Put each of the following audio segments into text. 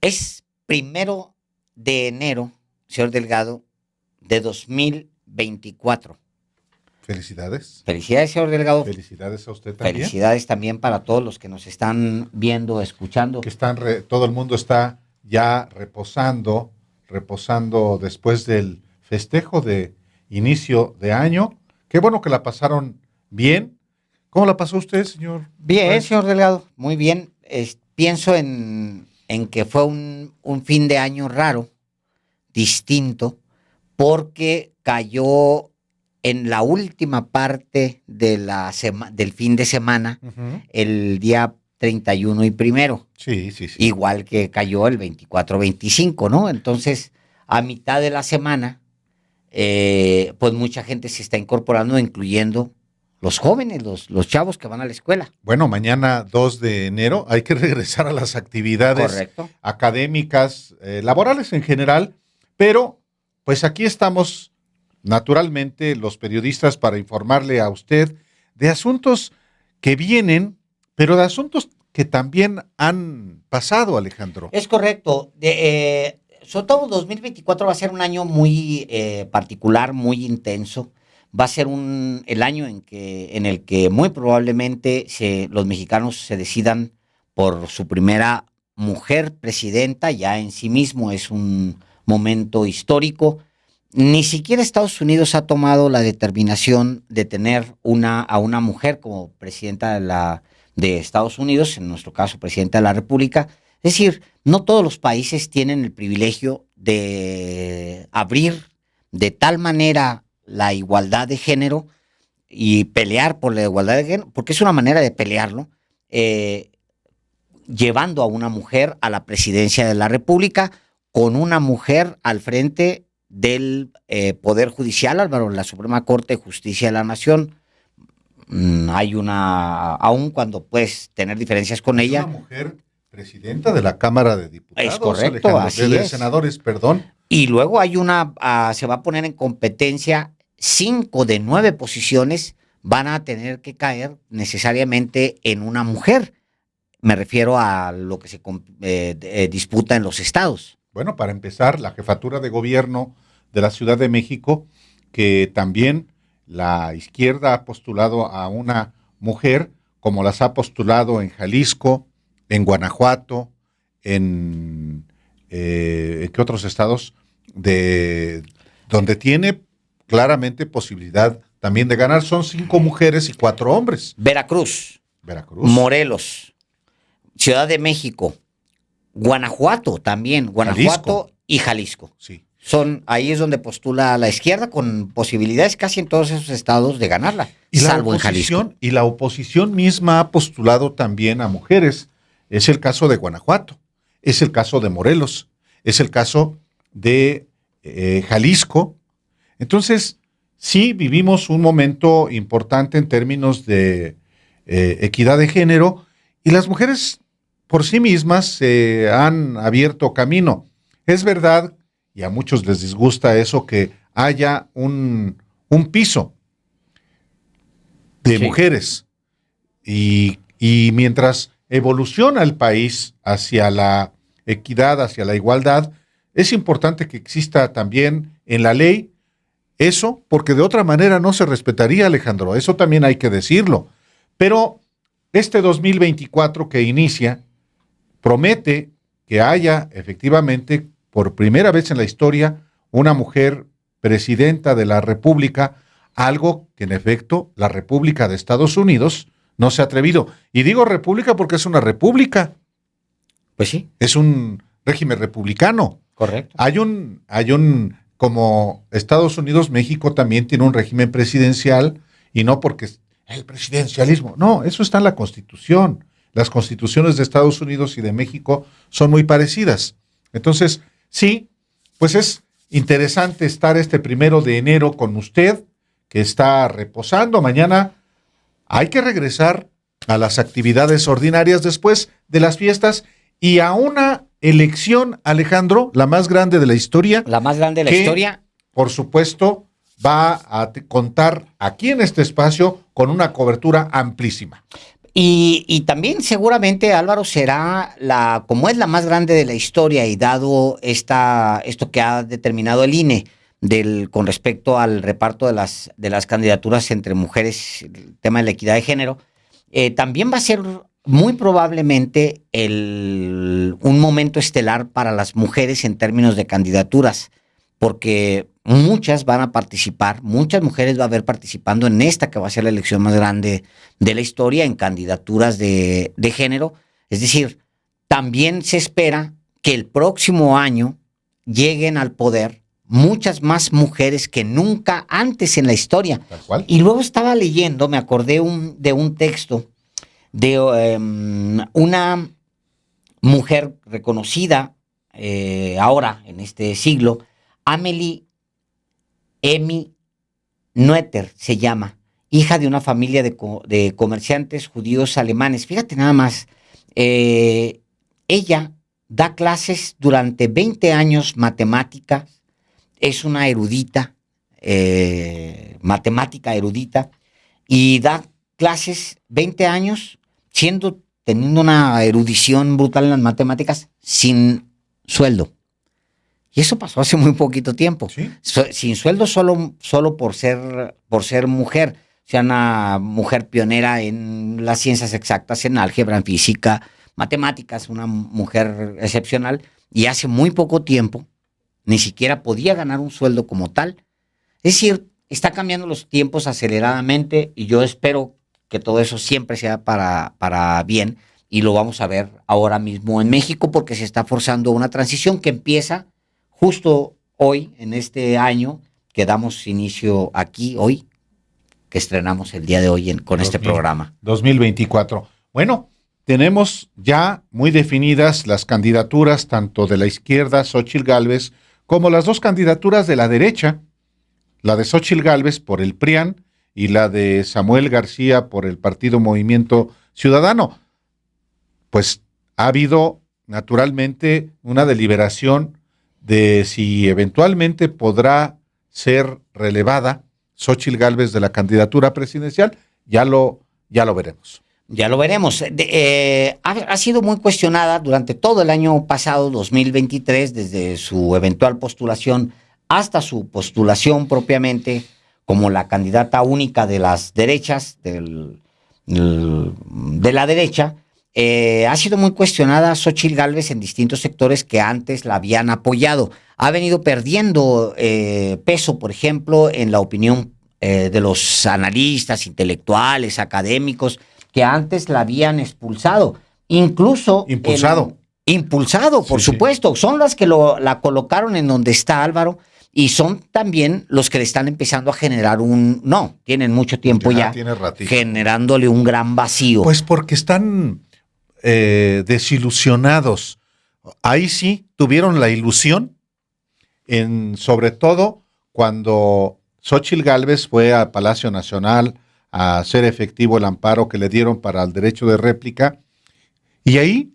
Es 1 de enero, señor Delgado, de 2024. Felicidades. Felicidades, señor Delgado. Felicidades a usted también. Felicidades también para todos los que nos están viendo, escuchando. Que todo el mundo está ya reposando después del festejo de inicio de año. Qué bueno que la pasaron bien. ¿Cómo la pasó usted, señor? Bien, señor Delgado, muy bien. Pienso en que fue un fin de año raro, distinto, porque cayó en la última parte de del fin de semana, el día 31 y 1. Sí. Igual que cayó el 24-25, ¿no? Entonces, a mitad de la semana, pues mucha gente se está incorporando, incluyendo los jóvenes, los chavos que van a la escuela. Bueno, mañana 2 de enero hay que regresar a las actividades Correcto. Académicas, laborales en general, pero pues aquí estamos naturalmente los periodistas para informarle a usted de asuntos que vienen, pero de asuntos que también han pasado, Alejandro. Es correcto. Sobre todo 2024 va a ser un año muy particular, muy intenso. Va a ser el año en el que muy probablemente los mexicanos se decidan por su primera mujer presidenta. Ya en sí mismo es un momento histórico. Ni siquiera Estados Unidos ha tomado la determinación de tener a una mujer como presidenta de Estados Unidos, en nuestro caso presidenta de la República. Es decir, no todos los países tienen el privilegio de abrir de tal manera la igualdad de género y pelear por la igualdad de género, porque es una manera de pelearlo, llevando a una mujer a la presidencia de la República, con una mujer al frente del Poder Judicial, Álvaro, la Suprema Corte de Justicia de la Nación. Hay aun cuando puedes tener diferencias con ella. Una mujer presidenta de la Cámara de Diputados. Es correcto, así de es. senadores, perdón. Y luego se va a poner en competencia 5 de 9 posiciones van a tener que caer necesariamente en una mujer. Me refiero a lo que se disputa en los estados. Bueno, para empezar, la jefatura de gobierno de la Ciudad de México, que también la izquierda ha postulado a una mujer, como las ha postulado en Jalisco, en Guanajuato, ¿en qué otros estados? Donde tiene claramente posibilidad también de ganar. Son 5 mujeres y 4 hombres. Veracruz, Morelos, Ciudad de México, Guanajuato también, Guanajuato y Jalisco. Sí. Ahí es donde postula la izquierda, con posibilidades casi en todos esos estados de ganarla, salvo en Jalisco. Y la oposición misma ha postulado también a mujeres. Es el caso de Guanajuato, es el caso de Morelos, es el caso de Jalisco. Entonces, sí vivimos un momento importante en términos de equidad de género, y las mujeres por sí mismas se han abierto camino. Es verdad, y a muchos les disgusta eso, que haya un piso de mujeres, y mientras evoluciona el país hacia la equidad, hacia la igualdad, es importante que exista también en la ley eso, porque de otra manera no se respetaría, Alejandro. Eso también hay que decirlo. Pero este 2024 que inicia promete que haya efectivamente, por primera vez en la historia, una mujer presidenta de la República, algo que en efecto la República de Estados Unidos no se ha atrevido. Y digo república porque es una república. Pues sí. Es un régimen republicano. Correcto. Como Estados Unidos, México también tiene un régimen presidencial, y no porque el presidencialismo, no, eso está en la Constitución. Las constituciones de Estados Unidos y de México son muy parecidas. Entonces, sí, pues es interesante estar este 1 de enero con usted, que está reposando. Mañana hay que regresar a las actividades ordinarias después de las fiestas y a una elección, Alejandro, la más grande de la historia. La más grande de la historia. Por supuesto, va a contar aquí en este espacio con una cobertura amplísima. Y también seguramente Álvaro será como es la más grande de la historia y dado esto que ha determinado el INE con respecto al reparto de las candidaturas entre mujeres, el tema de la equidad de género, también va a ser muy probablemente un momento estelar para las mujeres en términos de candidaturas, porque muchas van a participar, muchas mujeres va a haber participando en esta que va a ser la elección más grande de la historia en candidaturas de género. Es decir, también se espera que el próximo año lleguen al poder muchas más mujeres que nunca antes en la historia. Tal cual. Y luego estaba leyendo, me acordé de un texto de una mujer reconocida ahora en este siglo, Amelie Emi Noether se llama, hija de una familia de comerciantes judíos alemanes. Fíjate nada más, ella da clases durante 20 años matemáticas, es una erudita, matemática erudita, y da clases 20 años teniendo una erudición brutal en las matemáticas sin sueldo. Y eso pasó hace muy poquito tiempo. ¿Sí? Sin sueldo solo por ser mujer. O sea, una mujer pionera en las ciencias exactas, en álgebra, en física, matemáticas, una mujer excepcional. Y hace muy poco tiempo ni siquiera podía ganar un sueldo como tal. Es decir, está cambiando los tiempos aceleradamente y yo espero que todo eso siempre sea para bien. Y lo vamos a ver ahora mismo en México porque se está forzando una transición que empieza justo hoy, en este año, que damos inicio aquí, hoy, que estrenamos el día de hoy con este programa. 2024. Bueno, tenemos ya muy definidas las candidaturas, tanto de la izquierda, Xóchitl Gálvez, como las dos candidaturas de la derecha, la de Xóchitl Gálvez por el PRIAN y la de Samuel García por el Partido Movimiento Ciudadano. Pues ha habido, naturalmente, una deliberación de si eventualmente podrá ser relevada Xóchitl Gálvez de la candidatura presidencial, ya lo veremos. Ya lo veremos. Ha sido muy cuestionada durante todo el año pasado, 2023, desde su eventual postulación hasta su postulación propiamente como la candidata única de las derechas, de la derecha. Ha sido muy cuestionada Xóchitl Gálvez en distintos sectores que antes la habían apoyado. Ha venido perdiendo peso, por ejemplo, en la opinión de los analistas, intelectuales, académicos, que antes la habían expulsado. Incluso... Impulsado, por supuesto. Son las que la colocaron en donde está Álvaro y son también los que le están empezando a generar tienen mucho tiempo ya generándole un gran vacío. Pues porque están... desilusionados. Ahí sí tuvieron la ilusión, sobre todo cuando Xóchitl Gálvez fue al Palacio Nacional a hacer efectivo el amparo que le dieron para el derecho de réplica, y ahí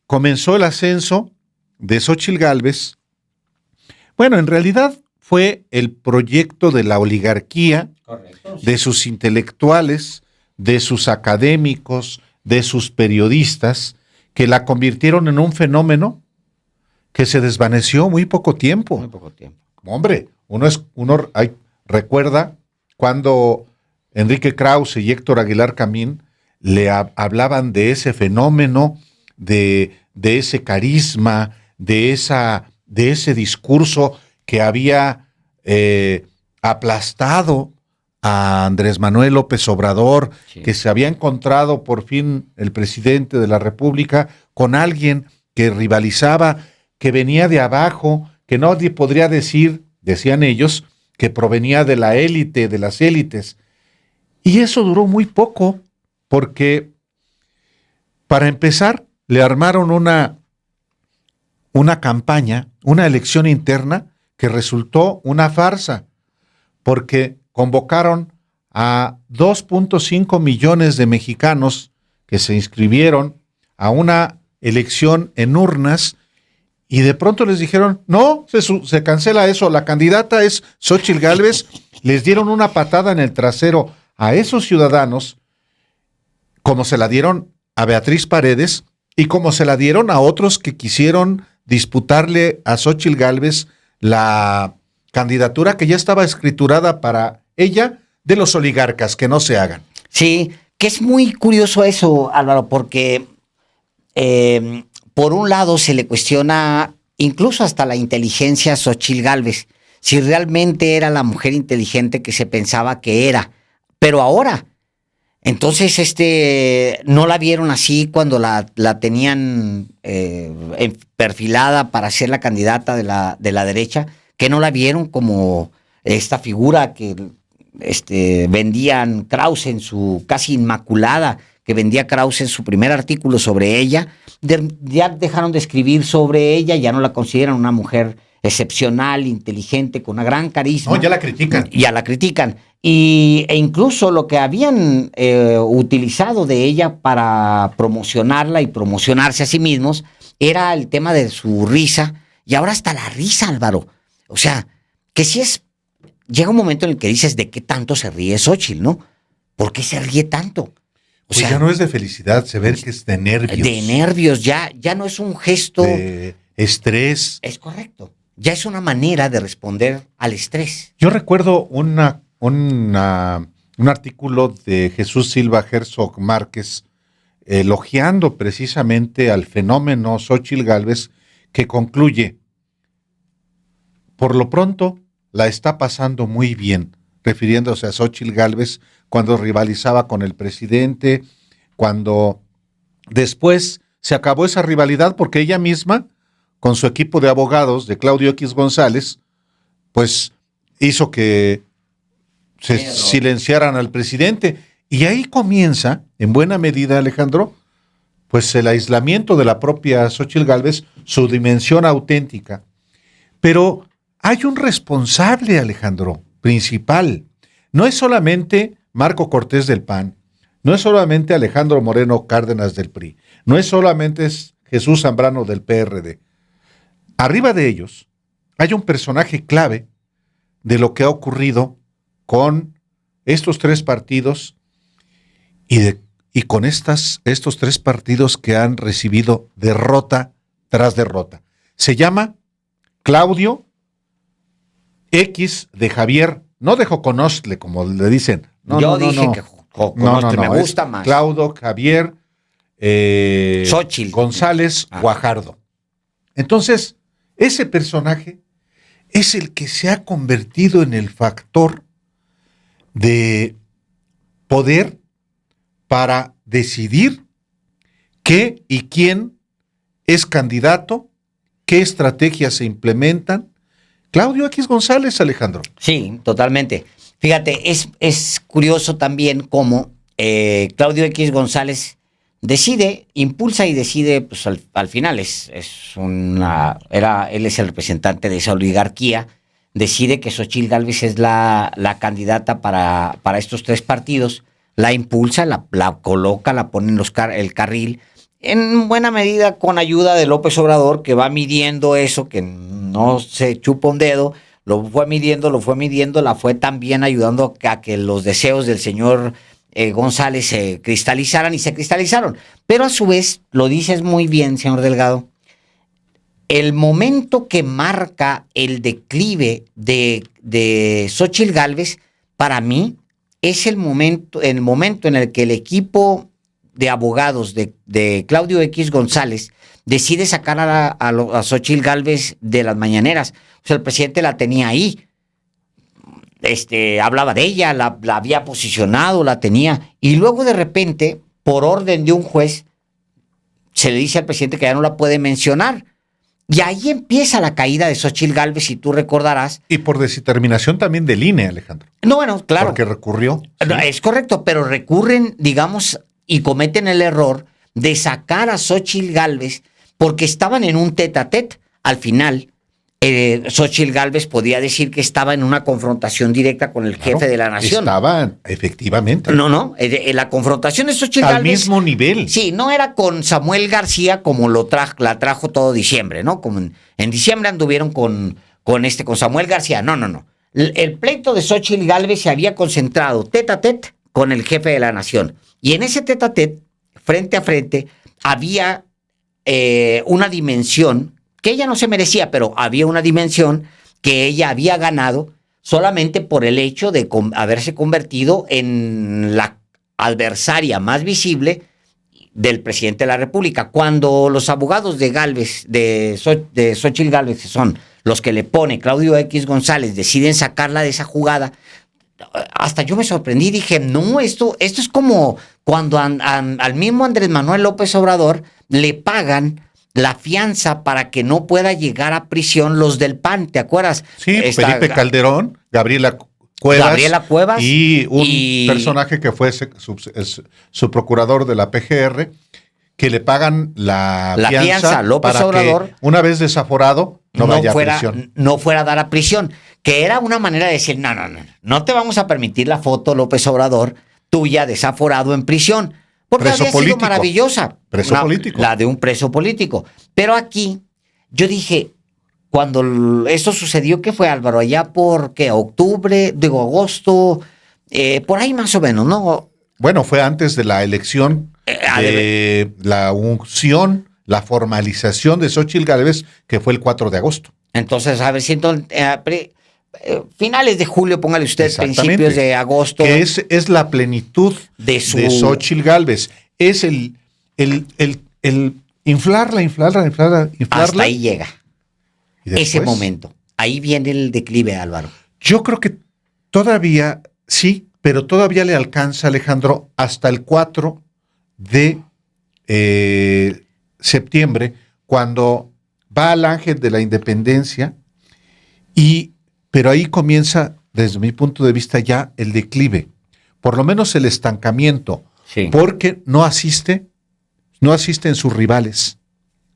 comenzó el ascenso de Xóchitl Gálvez. Bueno, en realidad fue el proyecto de la oligarquía, correcto, sí, de sus intelectuales, de sus académicos, de sus periodistas, que la convirtieron en un fenómeno que se desvaneció muy poco tiempo. Muy poco tiempo. Hombre, recuerda cuando Enrique Krause y Héctor Aguilar Camín le hablaban de ese fenómeno, de ese carisma, de ese discurso que había aplastado a Andrés Manuel López Obrador, sí, que se había encontrado por fin el presidente de la República con alguien que rivalizaba, que venía de abajo, que nadie podría decir, decían ellos, que provenía de la élite, de las élites. Y eso duró muy poco, porque para empezar le armaron una campaña, una elección interna que resultó una farsa, porque convocaron a 2.5 millones de mexicanos que se inscribieron a una elección en urnas y de pronto les dijeron, no, se cancela eso, la candidata es Xóchitl Gálvez. Les dieron una patada en el trasero a esos ciudadanos como se la dieron a Beatriz Paredes y como se la dieron a otros que quisieron disputarle a Xóchitl Gálvez la candidatura que ya estaba escriturada para ella de los oligarcas, que no se hagan. Sí, que es muy curioso eso, Álvaro, porque por un lado se le cuestiona incluso hasta la inteligencia a Xóchitl Gálvez, si realmente era la mujer inteligente que se pensaba que era, pero ahora, entonces no la vieron así cuando la tenían perfilada para ser la candidata de la derecha, que no la vieron como esta figura que vendían Krause en su casi inmaculada, que vendía Krause en su primer artículo sobre ella, ya dejaron de escribir sobre ella, ya no la consideran una mujer excepcional, inteligente, con una gran carisma. No, ya la critican. Ya la critican. E incluso lo que habían utilizado de ella para promocionarla y promocionarse a sí mismos era el tema de su risa, y ahora hasta la risa, Álvaro. O sea, que si es... Llega un momento en el que dices, ¿de qué tanto se ríe Xóchitl, no? ¿Por qué se ríe tanto? Pues ya no es de felicidad, se ve que es de nervios. De nervios, ya no es un gesto. De estrés. Es correcto. Ya es una manera de responder al estrés. Yo recuerdo un artículo de Jesús Silva Herzog Márquez elogiando precisamente al fenómeno Xóchitl Gálvez, que concluye: por lo pronto la está pasando muy bien, refiriéndose a Xóchitl Gálvez cuando rivalizaba con el presidente, cuando después se acabó esa rivalidad porque ella misma, con su equipo de abogados de Claudio X González, pues hizo que se silenciaran al presidente. Y ahí comienza, en buena medida, Alejandro, pues el aislamiento de la propia Xóchitl Gálvez, su dimensión auténtica. Pero hay un responsable, Alejandro, principal. No es solamente Marco Cortés del PAN, no es solamente Alejandro Moreno Cárdenas del PRI, no es solamente Jesús Zambrano del PRD. Arriba de ellos hay un personaje clave de lo que ha ocurrido con estos tres partidos y con estos tres partidos que han recibido derrota tras derrota. Se llama Claudio X de Javier, no de Joconostle, como le dicen. Yo dije que Joconostle me gusta más. Claudio Javier Xóchitl González Guajardo. Entonces, ese personaje es el que se ha convertido en el factor de poder para decidir qué y quién es candidato, qué estrategias se implementan. Claudio X González, Alejandro. Sí, totalmente. Fíjate, es curioso también cómo Claudio X González impulsa y decide, pues al final él es el representante de esa oligarquía, decide que Xóchitl Gálvez es la candidata para estos tres partidos, la impulsa, la coloca, la pone en el carril, en buena medida con ayuda de López Obrador, que va midiendo eso, que no se chupa un dedo, lo fue midiendo, la fue también ayudando a que los deseos del señor González se cristalizaran, y se cristalizaron. Pero a su vez, lo dices muy bien, señor Delgado, el momento que marca el declive de Xóchitl Gálvez, para mí, es el momento en el que el equipo de abogados de Claudio X González decide sacar a Xóchitl Gálvez de las mañaneras. O sea, el presidente la tenía ahí. Hablaba de ella, la había posicionado, la tenía. Y luego de repente, por orden de un juez, se le dice al presidente que ya no la puede mencionar. Y ahí empieza la caída de Xóchitl Gálvez, si tú recordarás. Y por determinación también del INE, Alejandro. No, bueno, claro. Porque recurrió. ¿Sí? No, es correcto, pero recurren, digamos, y cometen el error de sacar a Xóchitl Gálvez porque estaban en un tete-a-tete. Al final, Xóchitl Gálvez podía decir que estaba en una confrontación directa con el jefe de la nación. Estaban, efectivamente. No, la confrontación de Xóchitl Gálvez... Al mismo nivel. Sí, no era con Samuel García como la trajo todo diciembre, ¿no? Como en diciembre anduvieron con Samuel García. No. El pleito de Xóchitl Gálvez se había concentrado tete-a-tete con el jefe de la nación. Y en ese tete-a-tete, frente a frente, había una dimensión que ella no se merecía, pero había una dimensión que ella había ganado solamente por el hecho de haberse convertido en la adversaria más visible del presidente de la República. Cuando los abogados de Gálvez, de Xóchitl Gálvez, que son los que le pone Claudio X González, deciden sacarla de esa jugada, hasta yo me sorprendí y dije, no, esto es como cuando al mismo Andrés Manuel López Obrador le pagan la fianza para que no pueda llegar a prisión los del PAN, ¿te acuerdas? Sí, Felipe Calderón, Gabriela Cuevas y un personaje que fue su procurador de la PGR, que le pagan la fianza López para Obrador, que una vez desaforado no vaya a prisión. No fuera a dar a prisión, que era una manera de decir, no te vamos a permitir la foto, López Obrador, tuya desaforado en prisión. Porque preso había político. sido maravillosa. Preso político. La de un preso político. Pero aquí, yo dije, cuando esto sucedió, ¿qué fue, Álvaro? Allá por, ¿qué? Agosto, por ahí más o menos, ¿no? Bueno, fue antes de la elección, la unción, la formalización de Xóchitl Gálvez, que fue el 4 de agosto. Entonces, a ver si finales de julio, póngale usted, principios de agosto. Que es la plenitud de Xóchitl Gálvez. Es el inflarla. Hasta ahí llega. Ese momento. Ahí viene el declive, Álvaro. Yo creo que todavía, sí, pero todavía le alcanza, Alejandro, hasta el 4 de septiembre, cuando va al Ángel de la Independencia, pero ahí comienza, desde mi punto de vista, ya el declive, por lo menos el estancamiento, sí. Porque no asisten sus rivales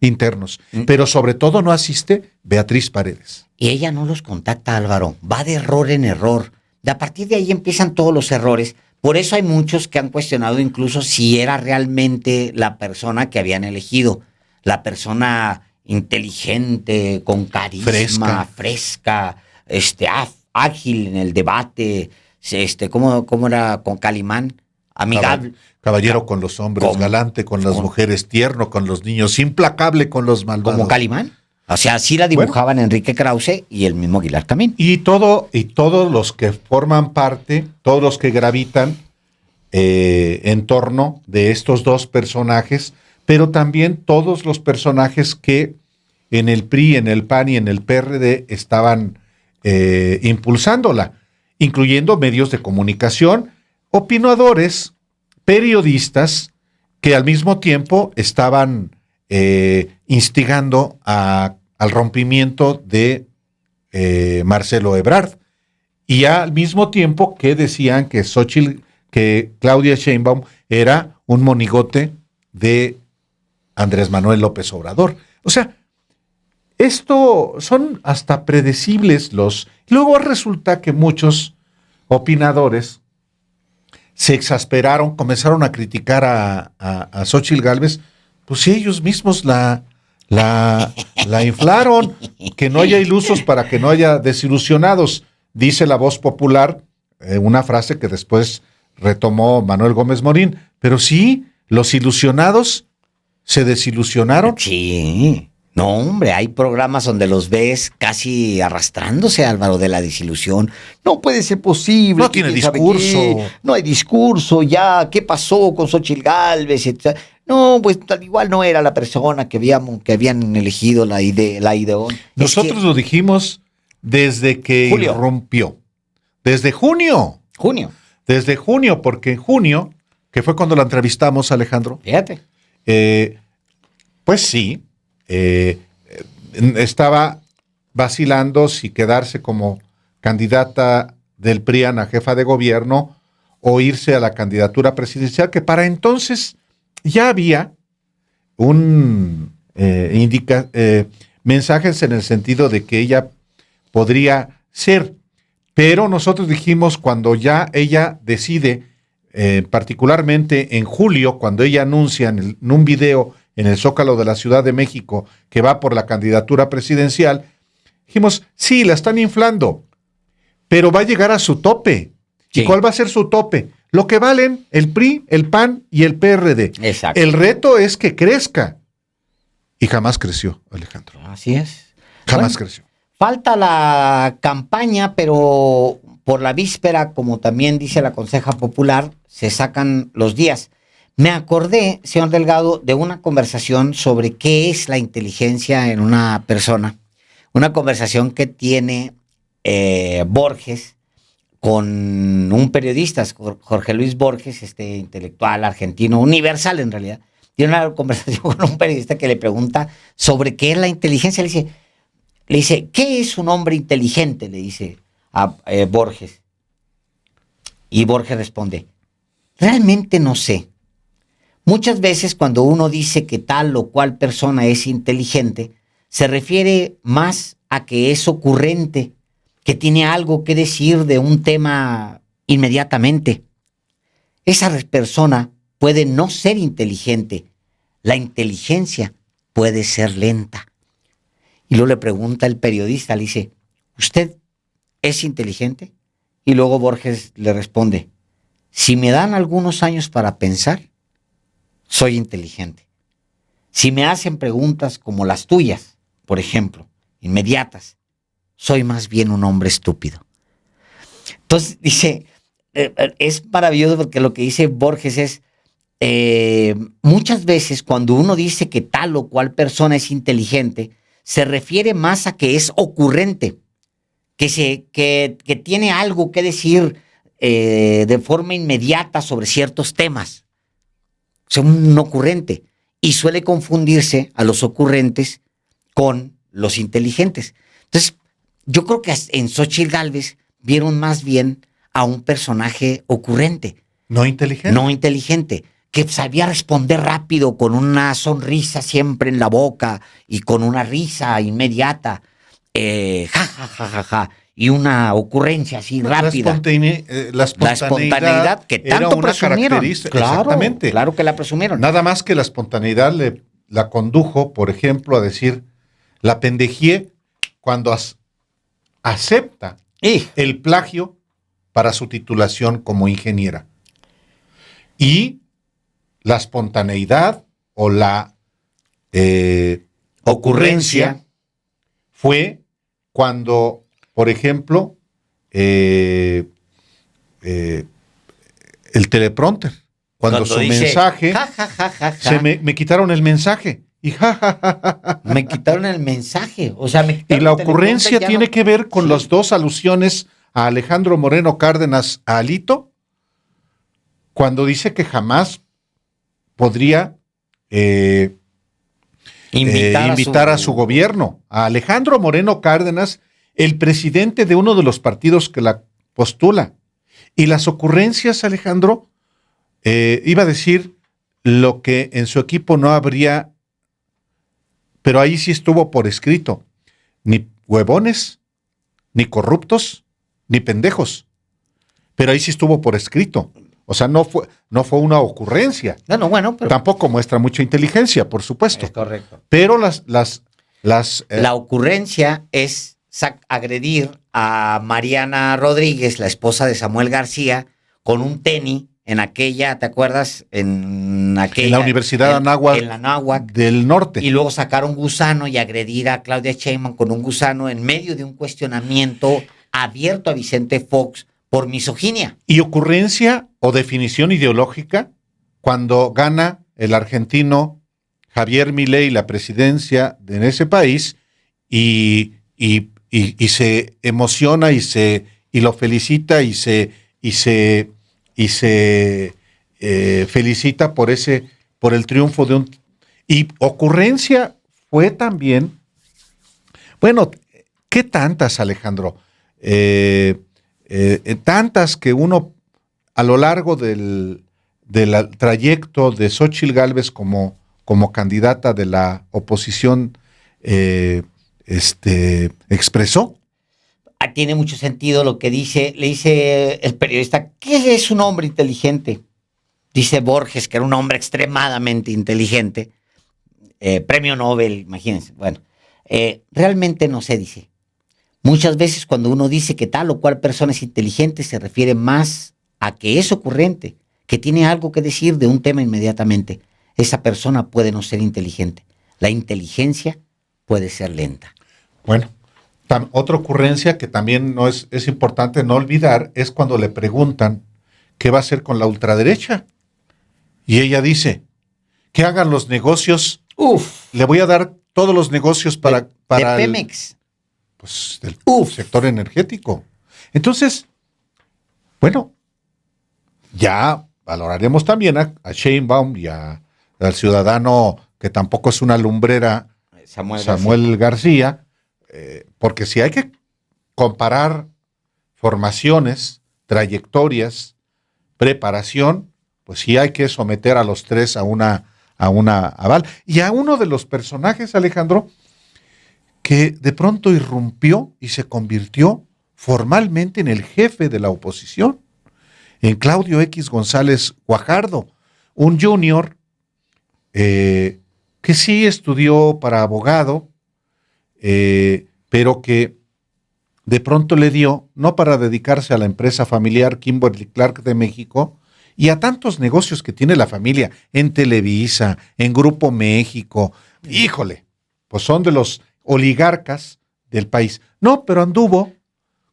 internos, pero sobre todo no asiste Beatriz Paredes. Y ella no los contacta, Álvaro, va de error en error. A partir de ahí empiezan todos los errores. Por eso hay muchos que han cuestionado incluso si era realmente la persona que habían elegido, la persona inteligente, con carisma, fresca, ágil en el debate, ¿cómo era con Calimán? Amigable. Caballero con los hombres, galante con las mujeres, tierno con los niños, implacable con los malvados. ¿Como Calimán? O sea, así la dibujaban Enrique Krause y el mismo Aguilar Camín. Y todos los que forman parte, todos los que gravitan en torno de estos dos personajes, pero también todos los personajes que en el PRI, en el PAN y en el PRD estaban impulsándola, incluyendo medios de comunicación, opinadores, periodistas, que al mismo tiempo estaban instigando al rompimiento de Marcelo Ebrard, y al mismo tiempo que decían que Claudia Sheinbaum era un monigote de Andrés Manuel López Obrador. O sea, esto son hasta predecibles Luego resulta que muchos opinadores se exasperaron, comenzaron a criticar a Xóchitl Gálvez, pues si ellos mismos la inflaron, que no haya ilusos para que no haya desilusionados, dice la Voz Popular, una frase que después retomó Manuel Gómez Morín, pero sí, los ilusionados se desilusionaron. Sí, no, hombre, hay programas donde los ves casi arrastrándose, Álvaro, de la desilusión. No puede ser posible. No tiene discurso. No hay discurso, ya, ¿qué pasó con Xóchitl Gálvez? No, pues igual no era la persona que habían elegido la ideón. Nosotros lo dijimos desde que irrumpió. Desde junio. Desde junio, porque en junio, que fue cuando la entrevistamos, Alejandro. Fíjate. Pues sí, estaba vacilando si quedarse como candidata del PRI a jefa de gobierno o irse a la candidatura presidencial, que para entonces ya había un mensajes en el sentido de que ella podría ser, pero nosotros dijimos, cuando ya ella decide, particularmente en julio, cuando ella anuncia en un video en el Zócalo de la Ciudad de México que va por la candidatura presidencial, dijimos, sí, la están inflando, pero va a llegar a su tope. Sí. ¿Y cuál va a ser su tope? lo que valen el PRI, el PAN y el PRD. Exacto. El reto es que crezca. Y jamás creció, Alejandro. Así es. Jamás Bueno, creció. falta la campaña, pero por la víspera, como también dice la Conseja Popular, se sacan los días. Me acordé, señor Delgado, de una conversación sobre qué es la inteligencia en una persona. Una conversación que tiene Borges con un periodista, Jorge Luis Borges, este intelectual argentino, universal en realidad. Tiene una conversación con un periodista que le pregunta sobre qué es la inteligencia. Le dice, ¿qué es un hombre inteligente? Le dice a Borges. Y Borges responde, realmente no sé. Muchas veces cuando uno dice que tal o cual persona es inteligente, se refiere más a que es ocurrente, que tiene algo que decir de un tema inmediatamente. Esa persona puede no ser inteligente. La inteligencia puede ser lenta. Y luego le pregunta el periodista, le dice, ¿usted es inteligente? Y luego Borges le responde, si me dan algunos años para pensar, soy inteligente. Si me hacen preguntas como las tuyas, por ejemplo, inmediatas, soy más bien un hombre estúpido. Entonces dice, es maravilloso porque lo que dice Borges es, muchas veces cuando uno dice que tal o cual persona es inteligente, se refiere más a que es ocurrente, que tiene algo que decir de forma inmediata sobre ciertos temas. O sea, un ocurrente. Y suele confundirse a los ocurrentes con los inteligentes. Entonces, yo creo que en Xóchitl Gálvez vieron más bien a un personaje ocurrente. No inteligente. No inteligente, que sabía responder rápido, con una sonrisa siempre en la boca y con una risa inmediata, ja, ja, ja, ja, ja, y una ocurrencia así rápida. La espontaneidad que tanto era una presumieron. característica. Claro, Exactamente. claro que la presumieron. Nada más que la espontaneidad la condujo, por ejemplo, a decir, la pendejié cuando acepta el plagio para su titulación como ingeniera. Y la espontaneidad o la ocurrencia fue cuando, por ejemplo, el teleprompter, cuando su dice, mensaje, ja, ja, ja, ja, ja, me quitaron el mensaje. Y me quitaron el mensaje. O sea, me quitaron y la ocurrencia tiene que ver con las dos alusiones a Alejandro Moreno Cárdenas, a Alito, cuando dice que jamás podría invitar a su gobierno. A Alejandro Moreno Cárdenas, el presidente de uno de los partidos que la postula. Y las ocurrencias, Alejandro, iba a decir lo que en su equipo no habría, pero ahí sí estuvo por escrito, ni huevones, ni corruptos, ni pendejos. Pero ahí sí estuvo por escrito. O sea, no fue una ocurrencia. No, bueno, pero tampoco muestra mucha inteligencia, por supuesto. Es correcto. Pero la ocurrencia es agredir a Mariana Rodríguez, la esposa de Samuel García, con un tenis en aquella, ¿te acuerdas? En la Universidad Anáhuac, en la Anáhuac del Norte. Y luego sacar un gusano y agredir a Claudia Sheinbaum con un gusano en medio de un cuestionamiento abierto a Vicente Fox por misoginia. Y ocurrencia o definición ideológica cuando gana el argentino Javier Milei la presidencia en ese país y se emociona y lo felicita y se felicita por el triunfo de un. Y ocurrencia fue también, bueno, ¿qué tantas, Alejandro? Tantas que uno a lo largo del trayecto de Xóchitl Gálvez como candidata de la oposición expresó. Tiene mucho sentido lo que dice, le dice el periodista, ¿qué es un hombre inteligente? Dice Borges, que era un hombre extremadamente inteligente, premio Nobel, imagínense. Bueno, realmente no sé, dice. Muchas veces cuando uno dice que tal o cual persona es inteligente, se refiere más a que es ocurrente, que tiene algo que decir de un tema inmediatamente, esa persona puede no ser inteligente. La inteligencia puede ser lenta. Bueno, otra ocurrencia que también no es importante no olvidar es cuando le preguntan qué va a hacer con la ultraderecha. Y ella dice, que hagan los negocios. Le voy a dar todos los negocios para de Pemex. Del sector energético. Entonces, bueno, ya valoraremos también a Sheinbaum y al ciudadano que tampoco es una lumbrera, Samuel García, porque si hay que comparar formaciones, trayectorias, preparación, pues sí hay que someter a los tres a una aval. Y a uno de los personajes, Alejandro, que de pronto irrumpió y se convirtió formalmente en el jefe de la oposición, en Claudio X González Guajardo, un junior que sí estudió para abogado, pero que de pronto le dio, no para dedicarse a la empresa familiar Kimberly-Clark de México, y a tantos negocios que tiene la familia, en Televisa, en Grupo México, híjole, pues son de los oligarcas del país. No, pero anduvo,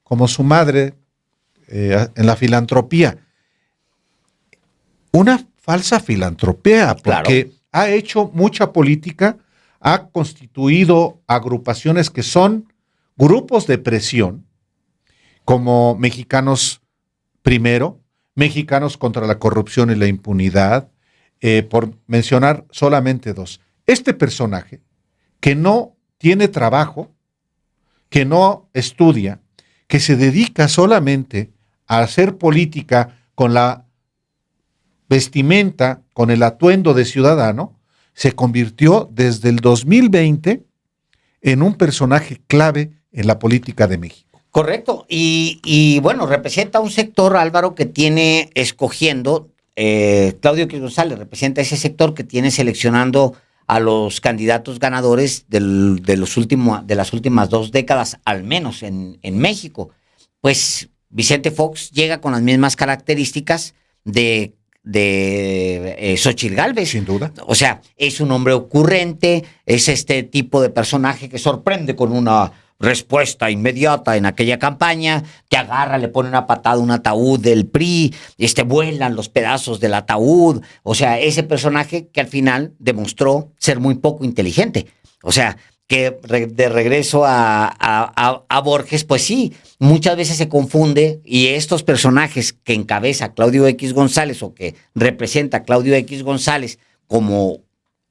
como su madre, en la filantropía. Una falsa filantropía, porque ha hecho mucha política, ha constituido agrupaciones que son grupos de presión, como Mexicanos Primero, Mexicanos contra la Corrupción y la Impunidad, por mencionar solamente dos. Este personaje, que no tiene trabajo, que no estudia, que se dedica solamente a hacer política con la vestimenta, con el atuendo de ciudadano, se convirtió desde el 2020 en un personaje clave en la política de México. Correcto. Y bueno, representa un sector, Álvaro, que tiene escogiendo, Claudio X González representa ese sector que tiene seleccionando a los candidatos ganadores de las últimas 2 décadas, al menos en México. Pues Vicente Fox llega con las mismas características de Xóchitl Gálvez. Sin duda. O sea, es un hombre ocurrente, es este tipo de personaje que sorprende con una respuesta inmediata en aquella campaña, que agarra, le pone una patada a un ataúd del PRI, vuelan los pedazos del ataúd. O sea, ese personaje que al final demostró ser muy poco inteligente. O sea, que de regreso a Borges, pues sí, muchas veces se confunde, y estos personajes que encabeza Claudio X González o que representa Claudio X González como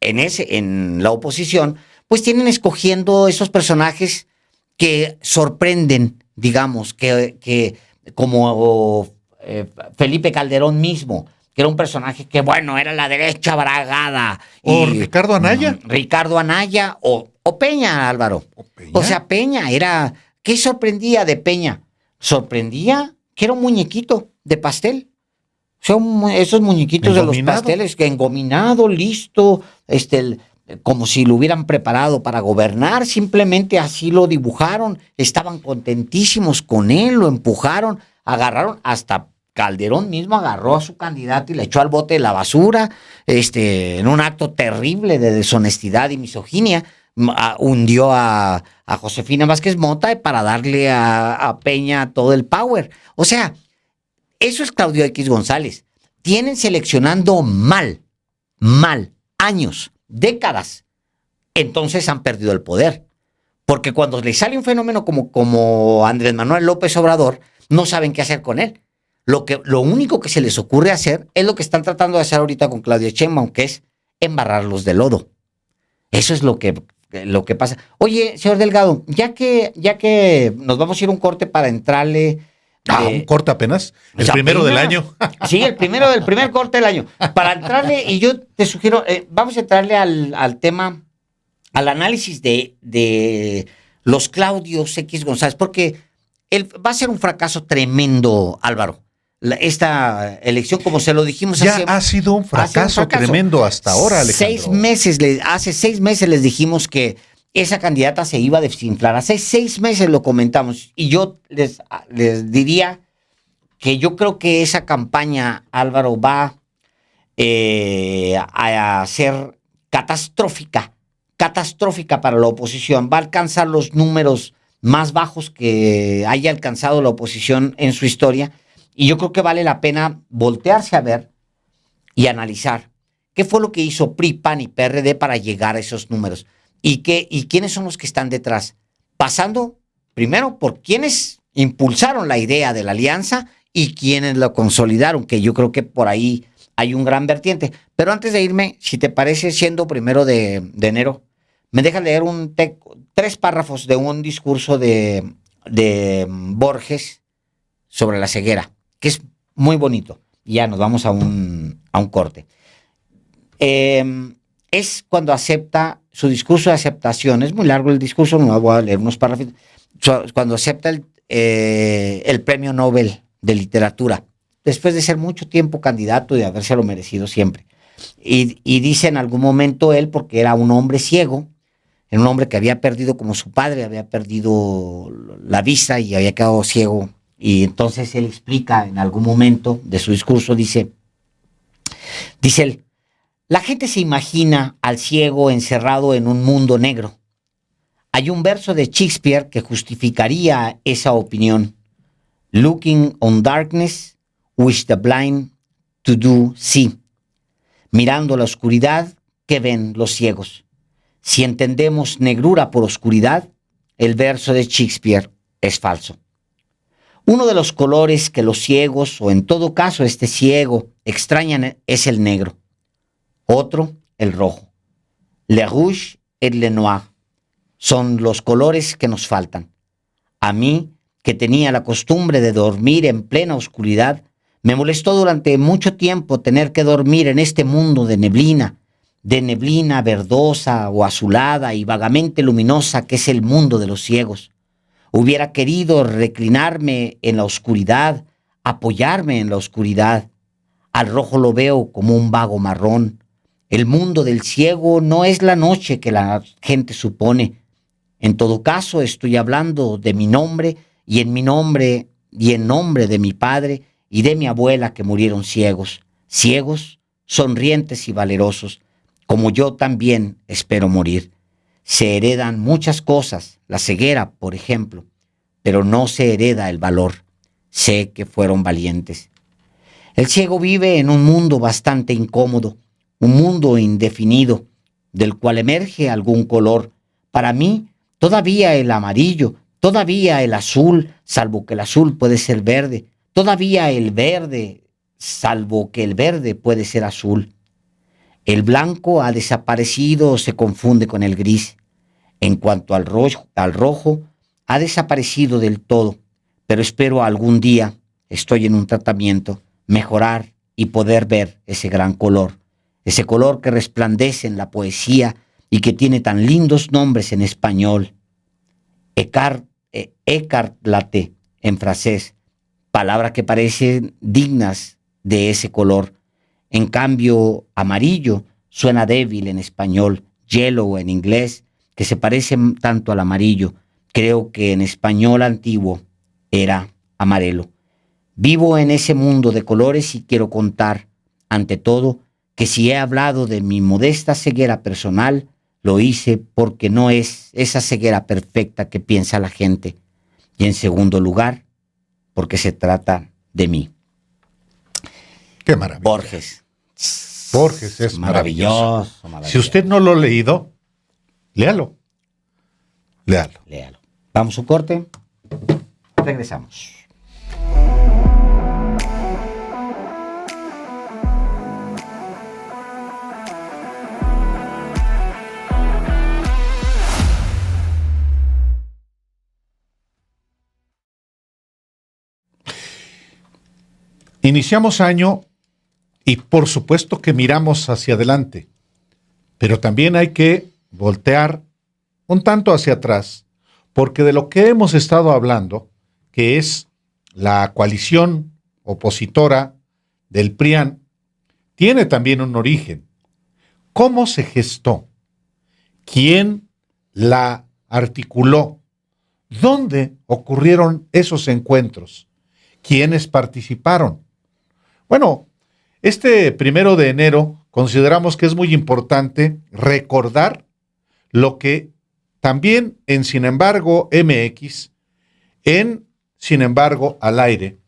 en la oposición, pues tienen escogiendo esos personajes que sorprenden, digamos, que como Felipe Calderón mismo, que era un personaje que, bueno, era la derecha bragada. O Ricardo Anaya. Ricardo Anaya o Peña, Álvaro. O sea, Peña era... ¿Qué sorprendía de Peña? Sorprendía que era un muñequito de pastel. Son esos muñequitos de los pasteles, que engominado, listo, como si lo hubieran preparado para gobernar, simplemente así lo dibujaron, estaban contentísimos con él, lo empujaron, agarraron, hasta Calderón mismo agarró a su candidato y le echó al bote de la basura, en un acto terrible de deshonestidad y misoginia, hundió a Josefina Vázquez Mota para darle a Peña todo el power. O sea, eso es Claudio X González. Tienen seleccionando mal, años, décadas, entonces han perdido el poder. Porque cuando les sale un fenómeno como Andrés Manuel López Obrador, no saben qué hacer con él. Lo único que se les ocurre hacer es lo que están tratando de hacer ahorita con Claudia Sheinbaum, que es embarrarlos de lodo. Eso es lo que pasa. Oye, señor Delgado, ya que nos vamos a ir a un corte para entrarle... un corte apenas, el primero del año. Sí, el primer corte del año. Para entrarle, y yo te sugiero, vamos a entrarle al tema, al análisis de los Claudios X González, porque va a ser un fracaso tremendo, Álvaro. Esta elección, como se lo dijimos ha sido un fracaso tremendo hasta ahora, Alejandro. Hace 6 meses les dijimos que esa candidata se iba a desinflar. Hace 6 meses lo comentamos. Y yo les diría que yo creo que esa campaña, Álvaro, va a ser catastrófica para la oposición. Va a alcanzar los números más bajos que haya alcanzado la oposición en su historia. Y yo creo que vale la pena voltearse a ver y analizar qué fue lo que hizo PRI, PAN y PRD para llegar a esos números. Y quiénes son los que están detrás. Pasando primero por quienes impulsaron la idea de la alianza y quienes lo consolidaron, que yo creo que por ahí hay un gran vertiente. Pero antes de irme, si te parece, siendo 1 de enero, me dejas leer 3 párrafos de un discurso de Borges sobre la ceguera, que es muy bonito. Y ya nos vamos a un corte. Es cuando acepta su discurso de aceptación. Es muy largo el discurso, no voy a leer unos párrafos. Cuando acepta el premio Nobel de literatura, después de ser mucho tiempo candidato y de habérselo merecido siempre. Y dice en algún momento él, porque era un hombre ciego, era un hombre que había perdido, como su padre, había perdido la vista y había quedado ciego. Y entonces él explica en algún momento de su discurso, dice él, la gente se imagina al ciego encerrado en un mundo negro. Hay un verso de Shakespeare que justificaría esa opinión. Looking on darkness, wish the blind to do see. Mirando la oscuridad, ¿qué ven los ciegos? Si entendemos negrura por oscuridad, el verso de Shakespeare es falso. Uno de los colores que los ciegos, o en todo caso este ciego, extrañan es el negro. Otro, el rojo. Le rouge et le noir son los colores que nos faltan. A mí, que tenía la costumbre de dormir en plena oscuridad, me molestó durante mucho tiempo tener que dormir en este mundo de neblina verdosa o azulada y vagamente luminosa que es el mundo de los ciegos. Hubiera querido reclinarme en la oscuridad, apoyarme en la oscuridad. Al rojo lo veo como un vago marrón. El mundo del ciego no es la noche que la gente supone. En todo caso, estoy hablando de mi nombre y en mi nombre y en nombre de mi padre y de mi abuela que murieron ciegos, sonrientes y valerosos, como yo también espero morir. Se heredan muchas cosas, la ceguera, por ejemplo, pero no se hereda el valor. Sé que fueron valientes. El ciego vive en un mundo bastante incómodo, un mundo indefinido, del cual emerge algún color. Para mí, todavía el amarillo, todavía el azul, salvo que el azul puede ser verde, todavía el verde, salvo que el verde puede ser azul. El blanco ha desaparecido o se confunde con el gris. En cuanto al rojo, ha desaparecido del todo, pero espero algún día, estoy en un tratamiento, mejorar y poder ver ese gran color, ese color que resplandece en la poesía y que tiene tan lindos nombres en español. Écarlate en francés, palabras que parecen dignas de ese color. En cambio, amarillo suena débil en español, yellow en inglés, que se parece tanto al amarillo. Creo que en español antiguo era amarelo. Vivo en ese mundo de colores y quiero contar, ante todo, que si he hablado de mi modesta ceguera personal, lo hice porque no es esa ceguera perfecta que piensa la gente. Y en segundo lugar, porque se trata de mí. Qué maravilla. Borges es maravilloso. Si usted no lo ha leído, léalo. Vamos a un corte. Regresamos. Iniciamos año y por supuesto que miramos hacia adelante, pero también hay que voltear un tanto hacia atrás, porque de lo que hemos estado hablando, que es la coalición opositora del PRIAN, tiene también un origen. ¿Cómo se gestó? ¿Quién la articuló? ¿Dónde ocurrieron esos encuentros? ¿Quiénes participaron? Bueno, este 1 de enero consideramos que es muy importante recordar lo que también en Sin embargo MX, en Sin embargo al aire,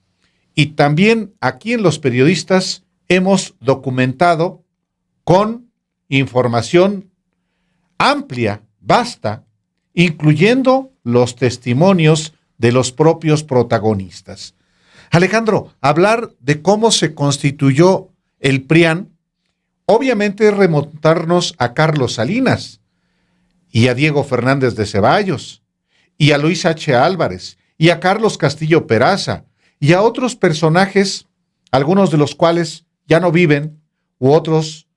y también aquí en Los Periodistas hemos documentado con información amplia, vasta, incluyendo los testimonios de los propios protagonistas. Alejandro, hablar de cómo se constituyó el PRIAN, obviamente es remontarnos a Carlos Salinas y a Diego Fernández de Ceballos y a Luis H. Álvarez y a Carlos Castillo Peraza y a otros personajes, algunos de los cuales ya no viven u otros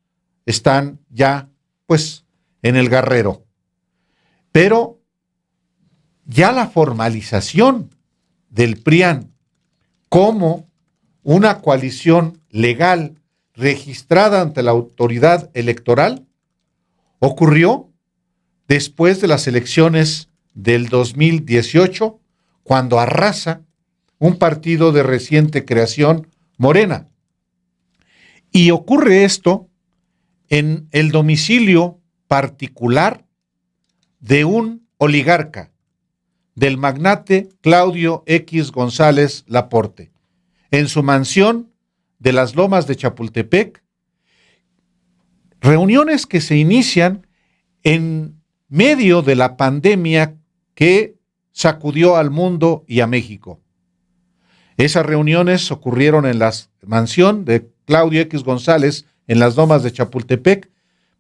están ya, pues, en el garrero. Pero ya la formalización del PRIAN como una coalición legal registrada ante la autoridad electoral ocurrió después de las elecciones del 2018, cuando arrasa un partido de reciente creación, Morena. Y ocurre esto en el domicilio particular de un oligarca, del magnate Claudio X González Laporte, en su mansión de las Lomas de Chapultepec, reuniones que se inician en medio de la pandemia que sacudió al mundo y a México. Esas reuniones ocurrieron en la mansión de Claudio X González en las Lomas de Chapultepec,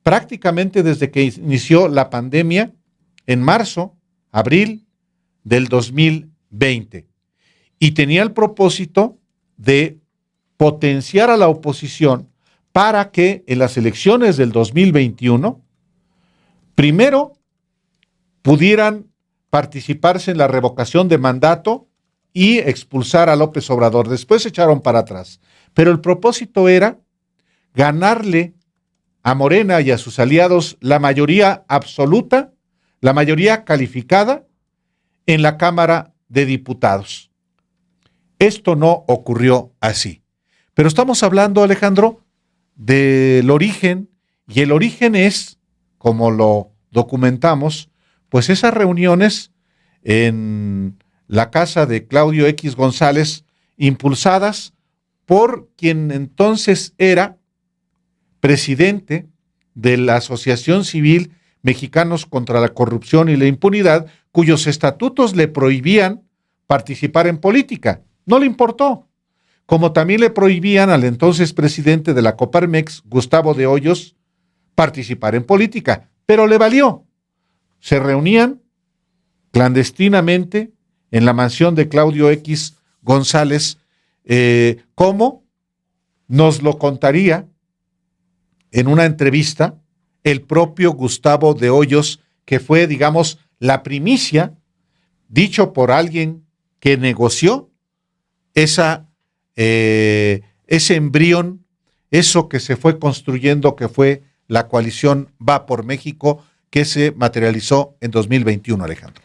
prácticamente desde que inició la pandemia en marzo, abril del 2020. Y tenía el propósito de potenciar a la oposición para que en las elecciones del 2021, primero, pudieran participarse en la revocación de mandato y expulsar a López Obrador. Después se echaron para atrás. Pero el propósito era ganarle a Morena y a sus aliados la mayoría absoluta, la mayoría calificada en la Cámara de Diputados. Esto no ocurrió así. Pero estamos hablando, Alejandro, del origen, y el origen es, como lo documentamos, pues esas reuniones en la casa de Claudio X González, impulsadas por quien entonces era presidente de la Asociación Civil Mexicanos contra la Corrupción y la Impunidad, cuyos estatutos le prohibían participar en política. No le importó. Como también le prohibían al entonces presidente de la Coparmex, Gustavo de Hoyos, participar en política, pero le valió. Se reunían clandestinamente en la mansión de Claudio X González, como nos lo contaría en una entrevista el propio Gustavo de Hoyos, que fue, digamos, la primicia, dicho por alguien que negoció ese embrión, eso que se fue construyendo, que fue la coalición Va por México, que se materializó en 2021, Alejandro.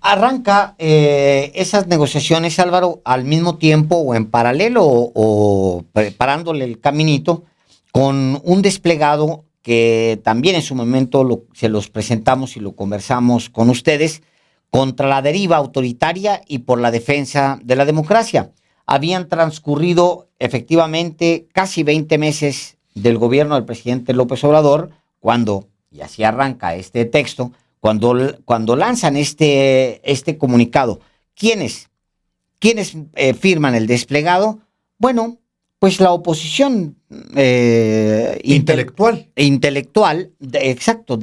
Arranca esas negociaciones, Álvaro, al mismo tiempo o en paralelo o preparándole el caminito con un desplegado que también en su momento se los presentamos y lo conversamos con ustedes, contra la deriva autoritaria y por la defensa de la democracia. Habían transcurrido efectivamente casi 20 meses del gobierno del presidente López Obrador, cuando, y así arranca este texto, cuando lanzan este comunicado. ¿Quiénes firman el desplegado? Bueno, pues la oposición intelectual, exacto,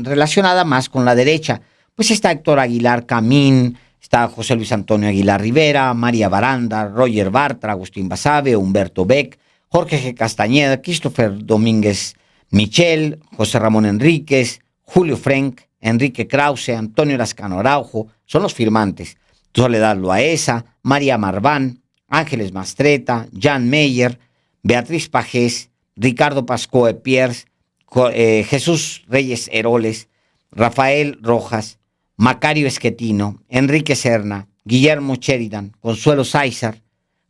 relacionada más con la derecha. Pues está Héctor Aguilar Camín, está José Luis Antonio Aguilar Rivera, María Baranda, Roger Bartra, Agustín Basabe, Humberto Beck, Jorge G. Castañeda, Christopher Domínguez Michel, José Ramón Enríquez, Julio Frenk, Enrique Krause, Antonio Lascano Araujo, son los firmantes. Soledad Loaesa, María Marván, Ángeles Mastreta, Jan Meyer, Beatriz Pajés, Ricardo Pascoe Piers, Jesús Reyes Heroles, Rafael Rojas, Macario Esquetino, Enrique Serna, Guillermo Sheridan, Consuelo Sáizar,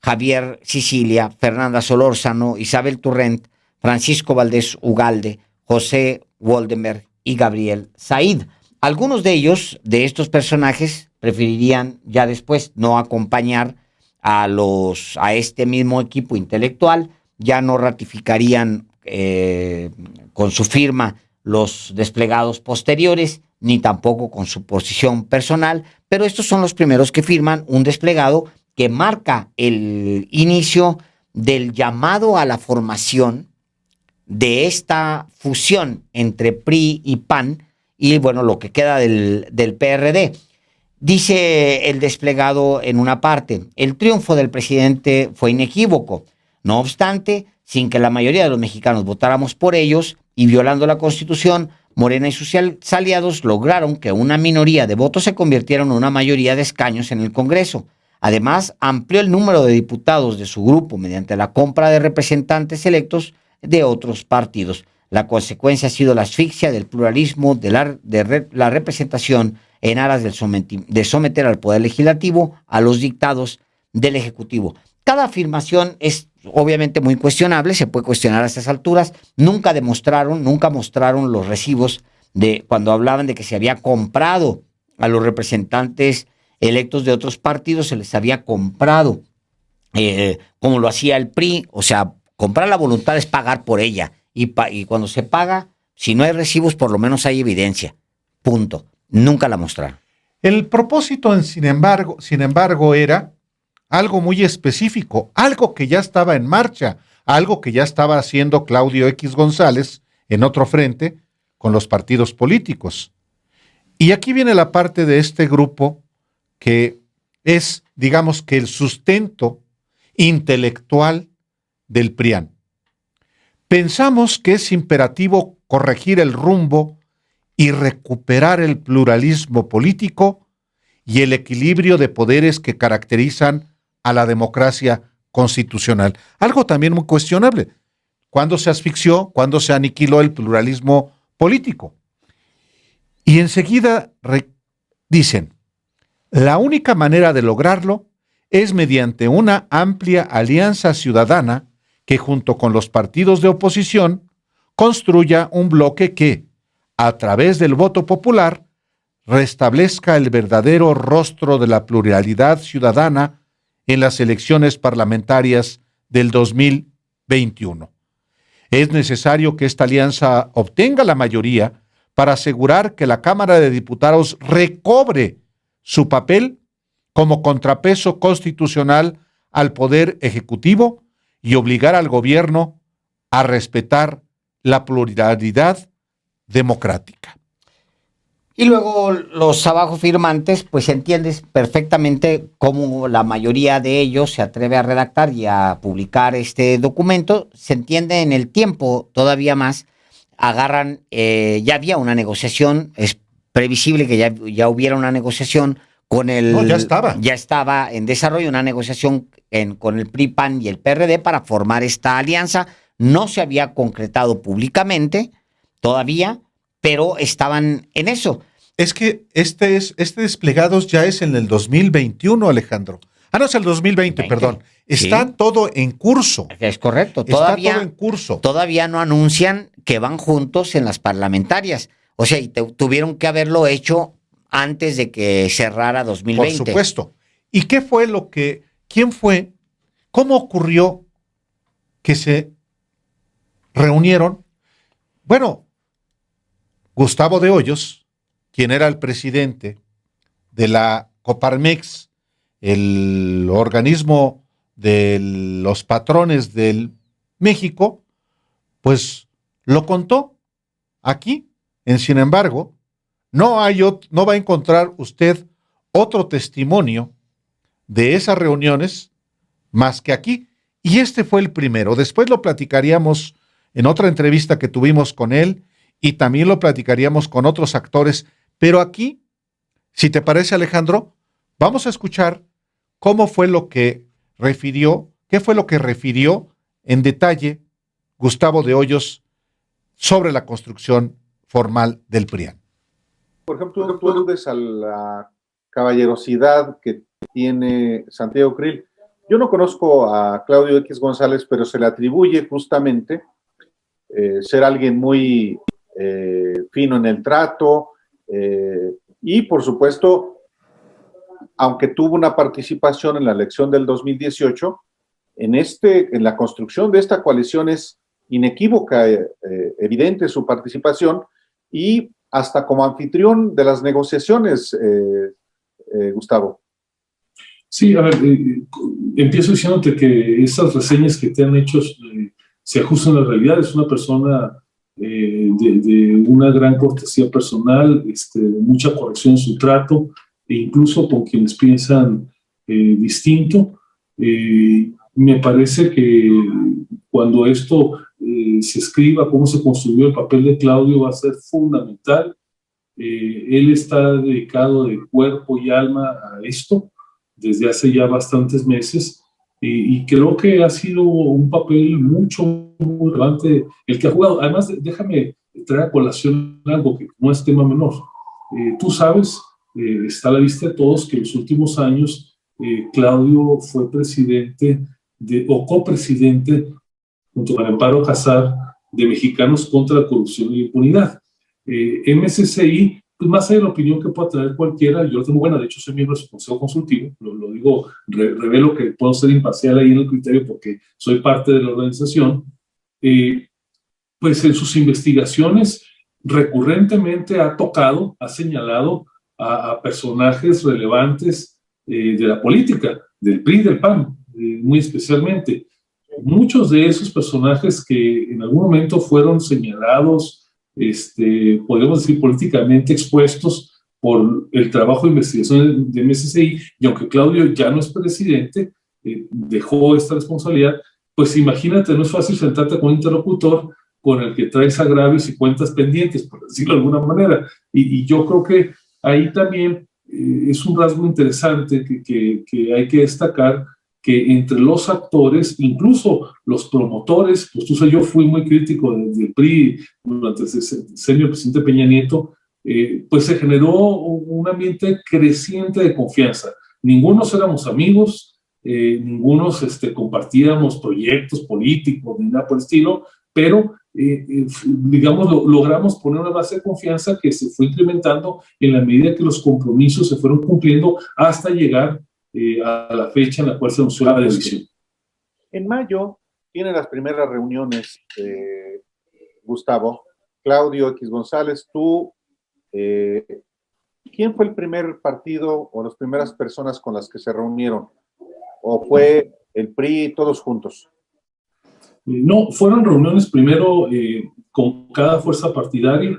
Javier Sicilia, Fernanda Solórzano, Isabel Turrent, Francisco Valdés Ugalde, José Woldenberg y Gabriel Said. Algunos de ellos, de estos personajes, preferirían ya después no acompañar a este mismo equipo intelectual, ya no ratificarían con su firma los desplegados posteriores, ni tampoco con su posición personal, pero estos son los primeros que firman un desplegado que marca el inicio del llamado a la formación de esta fusión entre PRI y PAN y, bueno, lo que queda del PRD. Dice el desplegado en una parte, el triunfo del presidente fue inequívoco. No obstante, sin que la mayoría de los mexicanos votáramos por ellos y violando la Constitución, Morena y sus aliados lograron que una minoría de votos se convirtiera en una mayoría de escaños en el Congreso. Además, amplió el número de diputados de su grupo mediante la compra de representantes electos de otros partidos. La consecuencia ha sido la asfixia del pluralismo de la representación en aras de someter al Poder Legislativo a los dictados del Ejecutivo. Cada afirmación es obviamente muy cuestionable, se puede cuestionar a estas alturas. Nunca mostraron los recibos de cuando hablaban de que se había comprado a los representantes electos de otros partidos, se les había comprado, como lo hacía el PRI, o sea, comprar la voluntad es pagar por ella, y cuando se paga, si no hay recibos, por lo menos hay evidencia. Punto. Nunca la mostraron. El propósito, sin embargo, era algo muy específico, algo que ya estaba en marcha, algo que ya estaba haciendo Claudio X González en otro frente con los partidos políticos. Y aquí viene la parte de este grupo que es, digamos, que el sustento intelectual del PRIAN. Pensamos que es imperativo corregir el rumbo y recuperar el pluralismo político y el equilibrio de poderes que caracterizan a la democracia constitucional. Algo también muy cuestionable. ¿Cuándo se asfixió? ¿Cuándo se aniquiló el pluralismo político? Y enseguida dicen, la única manera de lograrlo es mediante una amplia alianza ciudadana que junto con los partidos de oposición construya un bloque que, a través del voto popular, restablezca el verdadero rostro de la pluralidad ciudadana en las elecciones parlamentarias del 2021. Es necesario que esta alianza obtenga la mayoría para asegurar que la Cámara de Diputados recobre su papel como contrapeso constitucional al Poder Ejecutivo y obligar al gobierno a respetar la pluralidad democrática. Y luego los abajo firmantes, pues entiendes perfectamente cómo la mayoría de ellos se atreve a redactar y a publicar este documento. Se entiende en el tiempo todavía más. Agarran, ya había una negociación, es previsible que ya hubiera una negociación con el... No, ya estaba. Ya estaba en desarrollo una negociación con el PRI, PAN y el PRD para formar esta alianza. No se había concretado públicamente todavía, pero estaban en eso. Es que este desplegados ya es en el 2021, Alejandro. No, es el 2020, perdón. Está todo en curso. Es correcto. Está todo en curso. Todavía no anuncian que van juntos en las parlamentarias. O sea, y tuvieron que haberlo hecho antes de que cerrara 2020. Por supuesto. ¿Y quién fue, cómo ocurrió que se reunieron? Bueno, Gustavo de Hoyos, quien era el presidente de la Coparmex, el organismo de los patrones del México, pues lo contó aquí. Sin embargo, no va a encontrar usted otro testimonio de esas reuniones más que aquí. Y este fue el primero. Después lo platicaríamos en otra entrevista que tuvimos con él y también lo platicaríamos con otros actores. Pero aquí, si te parece, Alejandro, vamos a escuchar cómo fue lo que refirió, qué fue lo que refirió en detalle Gustavo de Hoyos sobre la construcción formal del PRIAN. Por ejemplo, tú aludes a la caballerosidad que tiene Santiago Krill. Yo no conozco a Claudio X González, pero se le atribuye justamente ser alguien muy fino en el trato y, por supuesto, aunque tuvo una participación en la elección del 2018, en la construcción de esta coalición es inequívoca, evidente su participación, y hasta como anfitrión de las negociaciones, Gustavo. Sí, a ver, empiezo diciéndote que esas reseñas que te han hecho se ajustan a la realidad. Es una persona de una gran cortesía personal, mucha corrección en su trato, e incluso con quienes piensan distinto. Me parece que cuando esto se escriba, cómo se construyó el papel de Claudio, va a ser fundamental. Él está dedicado de cuerpo y alma a esto desde hace ya bastantes meses, y creo que ha sido un papel muy relevante el que ha jugado. Además, déjame traer a colación algo que no es tema menor. Tú sabes, está a la vista de todos que en los últimos años Claudio fue presidente o copresidente junto con Amparo Casar de Mexicanos contra la Corrupción y Impunidad. MSCI, pues más allá de la opinión que pueda tener cualquiera, yo tengo buena, de hecho soy miembro de su consejo consultivo, lo digo, revelo que puedo ser imparcial ahí en el criterio porque soy parte de la organización, pues en sus investigaciones recurrentemente ha señalado a personajes relevantes de la política, del PRI y del PAN, muy especialmente. Muchos de esos personajes que en algún momento fueron señalados, podríamos decir políticamente expuestos por el trabajo de investigación de MSCI, y aunque Claudio ya no es presidente, dejó esta responsabilidad, pues imagínate, no es fácil sentarte con un interlocutor con el que traes agravios y cuentas pendientes, por decirlo de alguna manera, y yo creo que ahí también es un rasgo interesante que hay que destacar, que entre los actores, incluso los promotores, pues tú sabes, yo fui muy crítico del PRI durante el sexenio del presidente Peña Nieto, pues se generó un ambiente creciente de confianza. Ningunos éramos amigos, ningunos compartíamos proyectos políticos ni nada por el estilo, pero digamos, logramos poner una base de confianza que se fue incrementando en la medida que los compromisos se fueron cumpliendo hasta llegar a la fecha en la cual se anunció la elección. En mayo tiene las primeras reuniones, Gustavo, Claudio X González, tú, ¿quién fue el primer partido o las primeras personas con las que se reunieron? ¿O fue el PRI todos juntos? No, fueron reuniones primero con cada fuerza partidaria.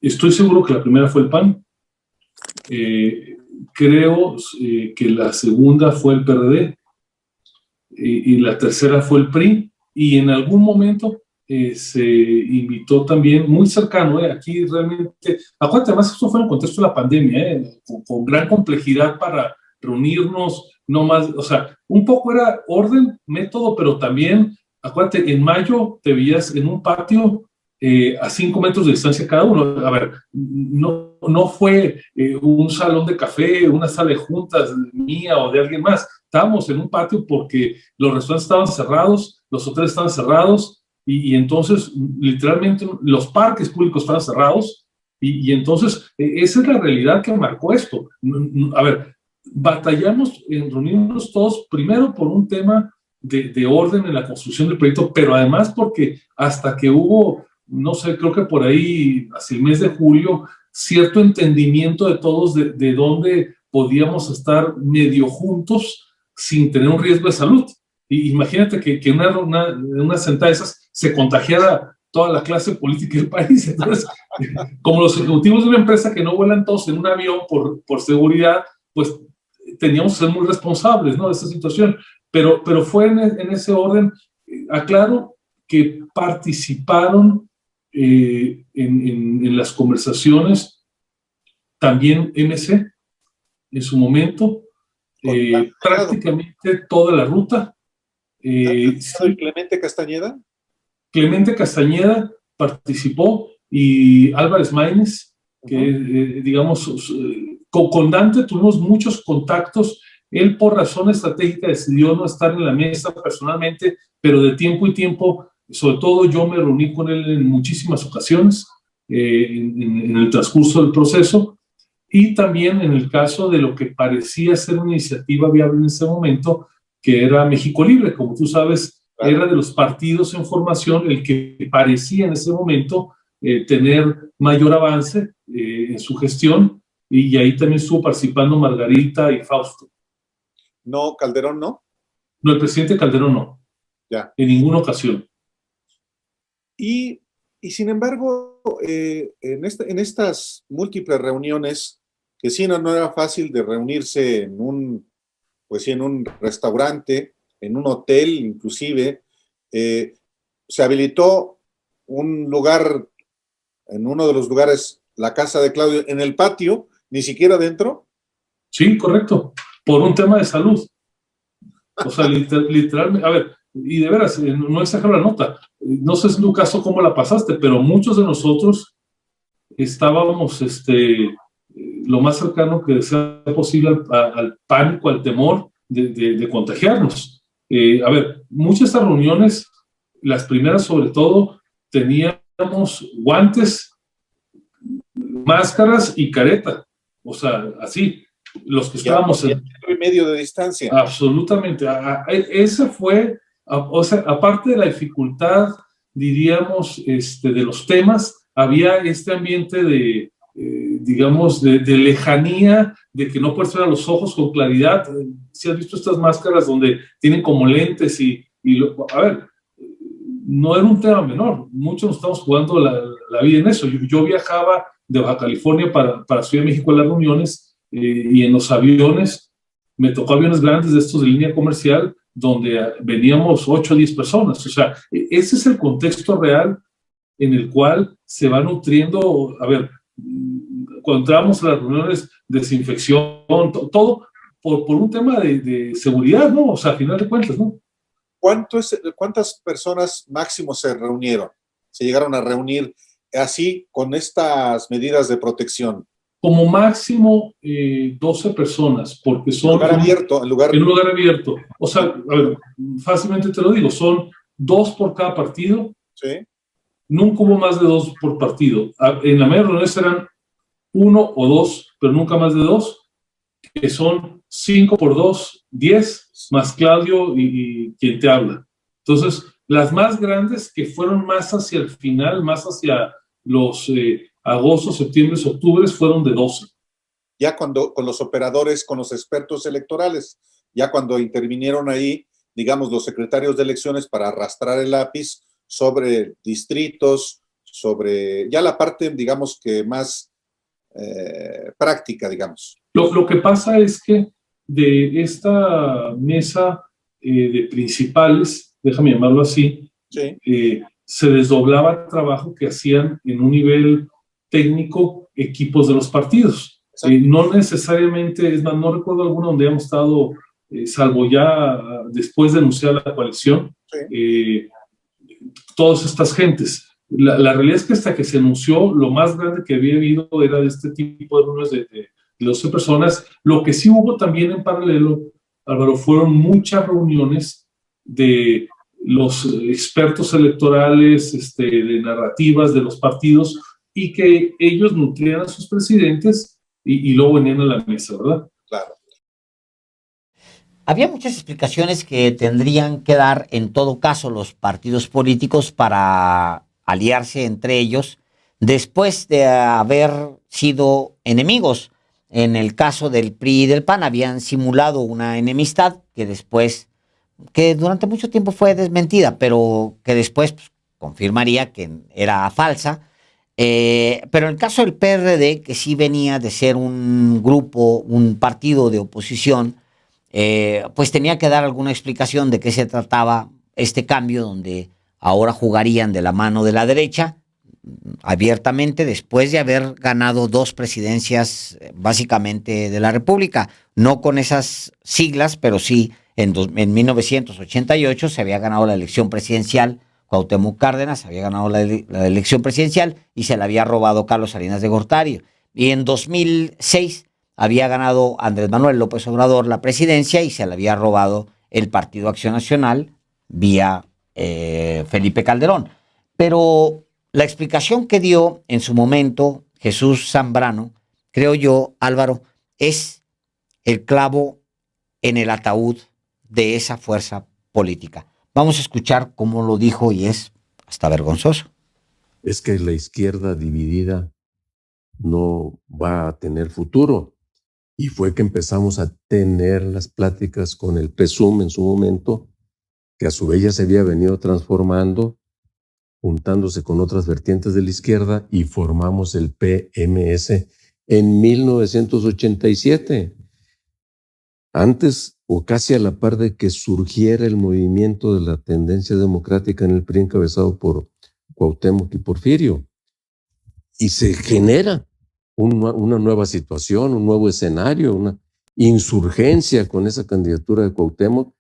Estoy seguro que la primera fue el PAN. Creo que la segunda fue el PRD y la tercera fue el PRI, y en algún momento se invitó también, muy cercano, aquí realmente, acuérdate, además esto fue en el contexto de la pandemia, con gran complejidad para reunirnos, no más, o sea, un poco era orden, método, pero también, acuérdate, en mayo te veías en un patio a 5 metros de distancia cada uno. A ver, no fue un salón de café, una sala de juntas mía o de alguien más. Estábamos en un patio porque los restaurantes estaban cerrados, los hoteles estaban cerrados, y entonces literalmente los parques públicos estaban cerrados, y entonces esa es la realidad que marcó esto. A ver, batallamos en reunirnos todos, primero por un tema de orden en la construcción del proyecto, pero además porque hasta que hubo, no sé, creo que por ahí, hacia el mes de julio, cierto entendimiento de todos de dónde podíamos estar medio juntos sin tener un riesgo de salud. Y imagínate que una sentada de esas se contagiara toda la clase política del país. Entonces, como los ejecutivos de una empresa que no vuelan todos en un avión por seguridad, pues teníamos que ser muy responsables, ¿no?, de esta situación. Pero fue en ese orden. Aclaro que participaron en las conversaciones también MC en su momento, prácticamente toda la ruta. ¿Y Clemente Castañeda? Clemente Castañeda participó, y Álvarez Maínez, que digamos Con Dante tuvimos muchos contactos. Él, por razón estratégica, decidió no estar en la mesa personalmente, pero de tiempo y tiempo, sobre todo yo me reuní con él en muchísimas ocasiones en el transcurso del proceso, y también en el caso de lo que parecía ser una iniciativa viable en ese momento, que era México Libre. Como tú sabes, era de los partidos en formación el que parecía en ese momento tener mayor avance en su gestión, y ahí también estuvo participando Margarita y Fausto. No, Calderón no. No, el presidente Calderón no. Ya. En ninguna ocasión. Y sin embargo, en estas múltiples reuniones, que sí no era fácil de reunirse en un restaurante, en un hotel inclusive, se habilitó un lugar, en uno de los lugares, la casa de Claudio, en el patio, ni siquiera dentro. Sí, correcto, por un tema de salud. O sea, literalmente, a ver, y de veras, no exagero la nota, no sé en tu caso cómo la pasaste, pero muchos de nosotros estábamos lo más cercano que sea posible al pánico, al temor de contagiarnos. A ver, muchas de estas reuniones, las primeras sobre todo, teníamos guantes, máscaras y careta, o sea, así, los que estábamos en medio de distancia. Absolutamente. Ese fue, o sea, aparte de la dificultad, diríamos, de los temas, había este ambiente de, digamos, de lejanía, de que no puedes ver a los ojos con claridad. Si has visto estas máscaras donde tienen como lentes a ver, no era un tema menor. Muchos nos estamos jugando la vida en eso. Yo viajaba de Baja California para Ciudad de México a las reuniones, y en los aviones, me tocó aviones grandes de estos de línea comercial, donde veníamos 8 o 10 personas. O sea, ese es el contexto real en el cual se va nutriendo. A ver, cuando entramos a las reuniones, desinfección, todo por un tema de seguridad, ¿no? O sea, a final de cuentas, ¿no? ¿Cuántas personas máximo se reunieron? ¿Se llegaron a reunir así con estas medidas de protección? Como máximo 12 personas, porque son... En lugar abierto. O sea, a ver, fácilmente te lo digo, son 2 por cada partido. Sí. Nunca hubo más de 2 por partido. En la mayoría de reuniones eran 1 o 2, pero nunca más de 2, que son 5 por 2, 10, más Claudio y quien te habla. Entonces, las más grandes, que fueron más hacia el final, más hacia los... agosto, septiembre, octubre, fueron de 12. Ya cuando con los operadores, con los expertos electorales, ya cuando intervinieron ahí, digamos, los secretarios de elecciones para arrastrar el lápiz sobre distritos, sobre ya la parte, digamos, que más práctica, digamos. Lo que pasa es que de esta mesa de principales, déjame llamarlo así, sí. Se desdoblaba el trabajo que hacían en un nivel técnico equipos de los partidos. No necesariamente, es más, no recuerdo alguno donde hayamos estado, salvo ya después de anunciar la coalición, sí. Todas estas gentes. La realidad es que hasta que se anunció, lo más grande que había habido era de este tipo de reuniones de 12 personas. Lo que sí hubo también en paralelo, Álvaro, fueron muchas reuniones de los expertos electorales, de narrativas de los partidos, y que ellos nutrían a sus presidentes y luego venían a la mesa, ¿verdad? Claro. Había muchas explicaciones que tendrían que dar en todo caso los partidos políticos para aliarse entre ellos después de haber sido enemigos. En el caso del PRI y del PAN habían simulado una enemistad que durante mucho tiempo fue desmentida, pero que después confirmaría que era falsa. Pero en el caso del PRD, que sí venía de ser un grupo, un partido de oposición, pues tenía que dar alguna explicación de qué se trataba este cambio, donde ahora jugarían de la mano de la derecha, abiertamente, después de haber ganado 2 presidencias básicamente de la República, no con esas siglas, pero sí en 1988 se había ganado la elección presidencial. Cuauhtémoc Cárdenas había ganado la elección presidencial y se la había robado Carlos Salinas de Gortari. Y en 2006 había ganado Andrés Manuel López Obrador la presidencia y se la había robado el Partido Acción Nacional vía Felipe Calderón. Pero la explicación que dio en su momento Jesús Zambrano, creo yo, Álvaro, es el clavo en el ataúd de esa fuerza política. Vamos a escuchar cómo lo dijo y es hasta vergonzoso. Es que la izquierda dividida no va a tener futuro. Y fue que empezamos a tener las pláticas con el PSUM en su momento, que a su vez ya se había venido transformando, juntándose con otras vertientes de la izquierda, y formamos el PMS en 1987. Antes o casi a la par de que surgiera el movimiento de la tendencia democrática en el PRI encabezado por Cuauhtémoc y Porfirio. Y se genera una nueva situación, un nuevo escenario, una insurgencia con esa candidatura de Cuauhtémoc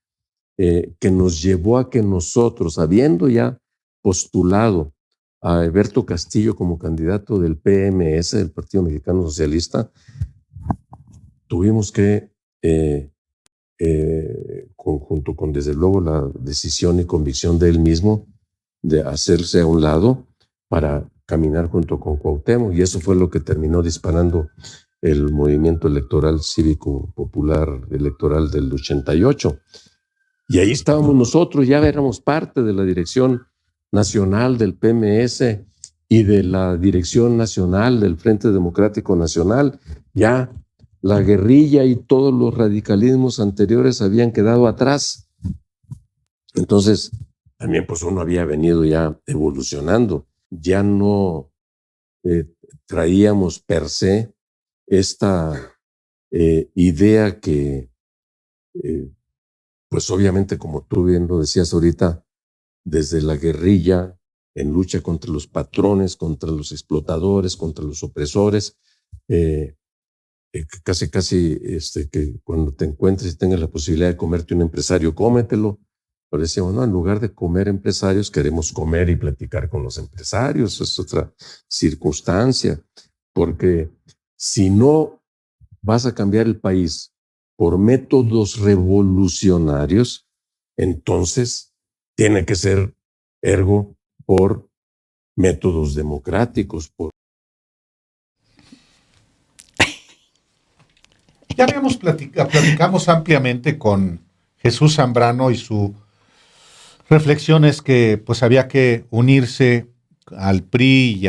que nos llevó a que nosotros, habiendo ya postulado a Alberto Castillo como candidato del PMS, del Partido Mexicano Socialista, tuvimos que, junto con desde luego la decisión y convicción de él mismo, de hacerse a un lado para caminar junto con Cuauhtémoc, y eso fue lo que terminó disparando el movimiento electoral cívico popular electoral del 88. Y ahí estábamos nosotros, ya éramos parte de la dirección nacional del PMS y de la dirección nacional del Frente Democrático Nacional. Ya la guerrilla y todos los radicalismos anteriores habían quedado atrás. Entonces, también pues uno había venido ya evolucionando. Ya no traíamos per se esta idea que, pues obviamente, como tú bien lo decías ahorita, desde la guerrilla, en lucha contra los patrones, contra los explotadores, contra los opresores, casi que cuando te encuentres y tengas la posibilidad de comerte un empresario, cómetelo. Pero decíamos, no, en lugar de comer empresarios, queremos comer y platicar con los empresarios. Es otra circunstancia, porque si no vas a cambiar el país por métodos revolucionarios, entonces tiene que ser ergo por métodos democráticos. Ya habíamos platicamos ampliamente con Jesús Zambrano y su reflexiones que pues había que unirse al PRI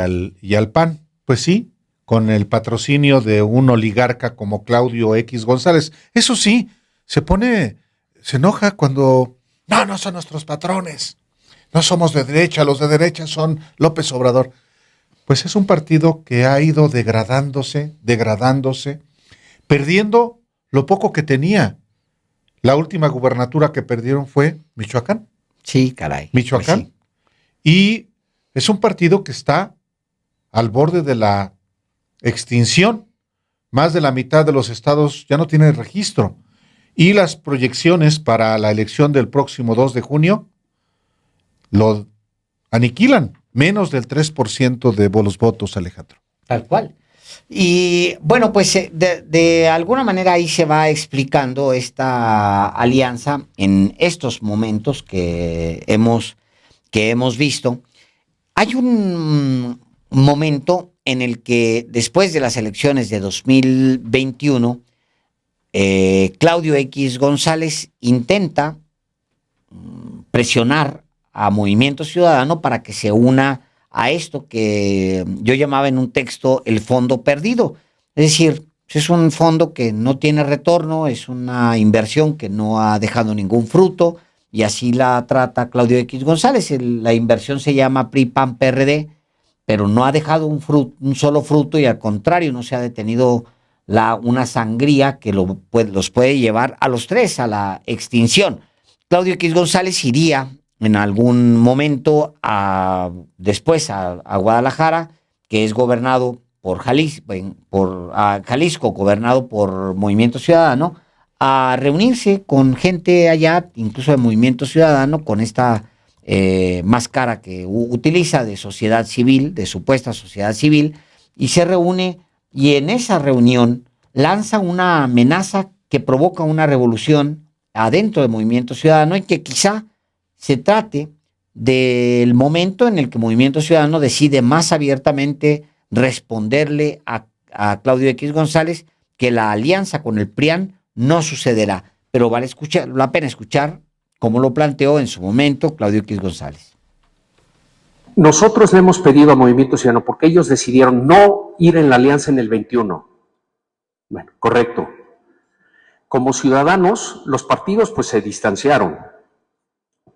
y al PAN. Pues sí, con el patrocinio de un oligarca como Claudio X González. Eso sí, se enoja cuando no son nuestros patrones. No somos de derecha, los de derecha son López Obrador. Pues es un partido que ha ido degradándose, perdiendo lo poco que tenía. La última gubernatura que perdieron fue Michoacán. Sí, caray. Michoacán. Pues sí. Y es un partido que está al borde de la extinción. Más de la mitad de los estados ya no tiene registro. Y las proyecciones para la elección del próximo 2 de junio lo aniquilan. Menos del 3% de los votos, Alejandro. Tal cual. Y bueno, pues de alguna manera ahí se va explicando esta alianza en estos momentos que hemos visto. Hay un momento en el que después de las elecciones de 2021, Claudio X González intenta presionar a Movimiento Ciudadano para que se una a esto que yo llamaba en un texto el fondo perdido. Es decir, es un fondo que no tiene retorno, es una inversión que no ha dejado ningún fruto, y así la trata Claudio X González. La inversión se llama PRI-PAN-PRD, pero no ha dejado un solo fruto, y al contrario, no se ha detenido una sangría que los puede llevar a los tres a la extinción. Claudio X González iría en algún momento después a Guadalajara, que es gobernado por Jalisco, gobernado por Movimiento Ciudadano, a reunirse con gente allá, incluso de Movimiento Ciudadano, con esta máscara que utiliza de sociedad civil, de supuesta sociedad civil, y se reúne, y en esa reunión lanza una amenaza que provoca una revolución adentro del Movimiento Ciudadano y que quizá se trate del momento en el que Movimiento Ciudadano decide más abiertamente responderle a Claudio X González que la alianza con el PRIAN no sucederá. Pero vale la pena escuchar cómo lo planteó en su momento Claudio X González. Nosotros le hemos pedido a Movimiento Ciudadano, porque ellos decidieron no ir en la alianza en el 21. Bueno, correcto. Como ciudadanos, los partidos pues se distanciaron,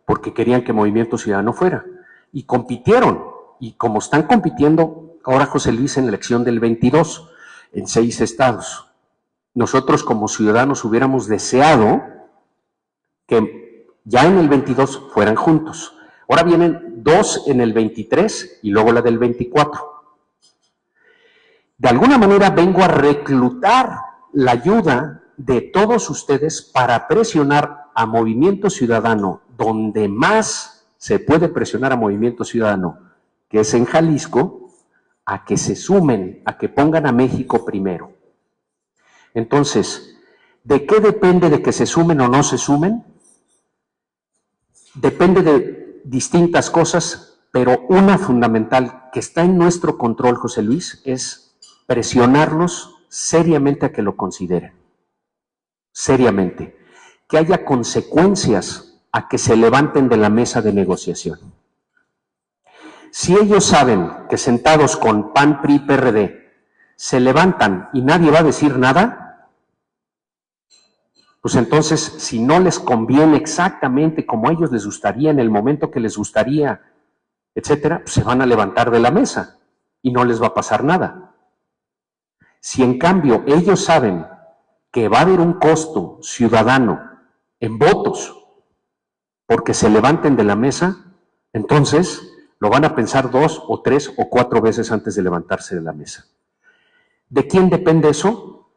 porque querían que Movimiento Ciudadano fuera, y compitieron, y como están compitiendo ahora José Luis en la elección del 22, en 6 estados, nosotros como ciudadanos hubiéramos deseado que ya en el 22 fueran juntos. Ahora vienen 2 en el 23 y luego la del 24. De alguna manera vengo a reclutar la ayuda de todos ustedes para presionar a Movimiento Ciudadano, donde más se puede presionar a Movimiento Ciudadano, que es en Jalisco, a que se sumen, a que pongan a México primero. Entonces, ¿de qué depende de que se sumen o no se sumen? Depende de distintas cosas, pero una fundamental que está en nuestro control, José Luis, es presionarlos seriamente a que lo consideren. Seriamente. Que haya consecuencias a que se levanten de la mesa de negociación. Si ellos saben que sentados con PAN, PRI, PRD, se levantan y nadie va a decir nada, pues entonces, si no les conviene exactamente como a ellos les gustaría, en el momento que les gustaría, etcétera, pues se van a levantar de la mesa y no les va a pasar nada. Si en cambio ellos saben que va a haber un costo ciudadano en votos porque se levanten de la mesa, entonces lo van a pensar 2 o 3 o 4 veces antes de levantarse de la mesa. ¿De quién depende eso?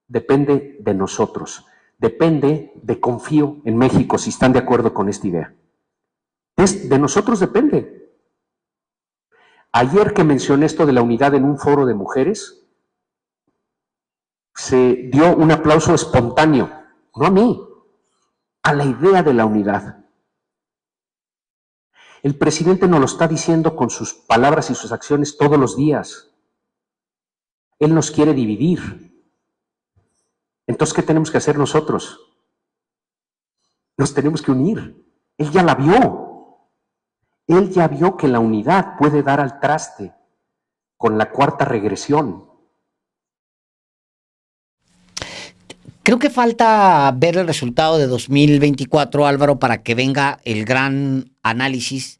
Depende de nosotros. Depende de Confío en México, si están de acuerdo con esta idea. De nosotros depende. Ayer que mencioné esto de la unidad en un foro de mujeres, se dio un aplauso espontáneo, no a mí, a la idea de la unidad. El presidente nos lo está diciendo con sus palabras y sus acciones todos los días. Él nos quiere dividir. Entonces, ¿qué tenemos que hacer nosotros? Nos tenemos que unir. Él ya la vio. Él ya vio que la unidad puede dar al traste con la cuarta regresión. Creo que falta ver el resultado de 2024, Álvaro, para que venga el gran análisis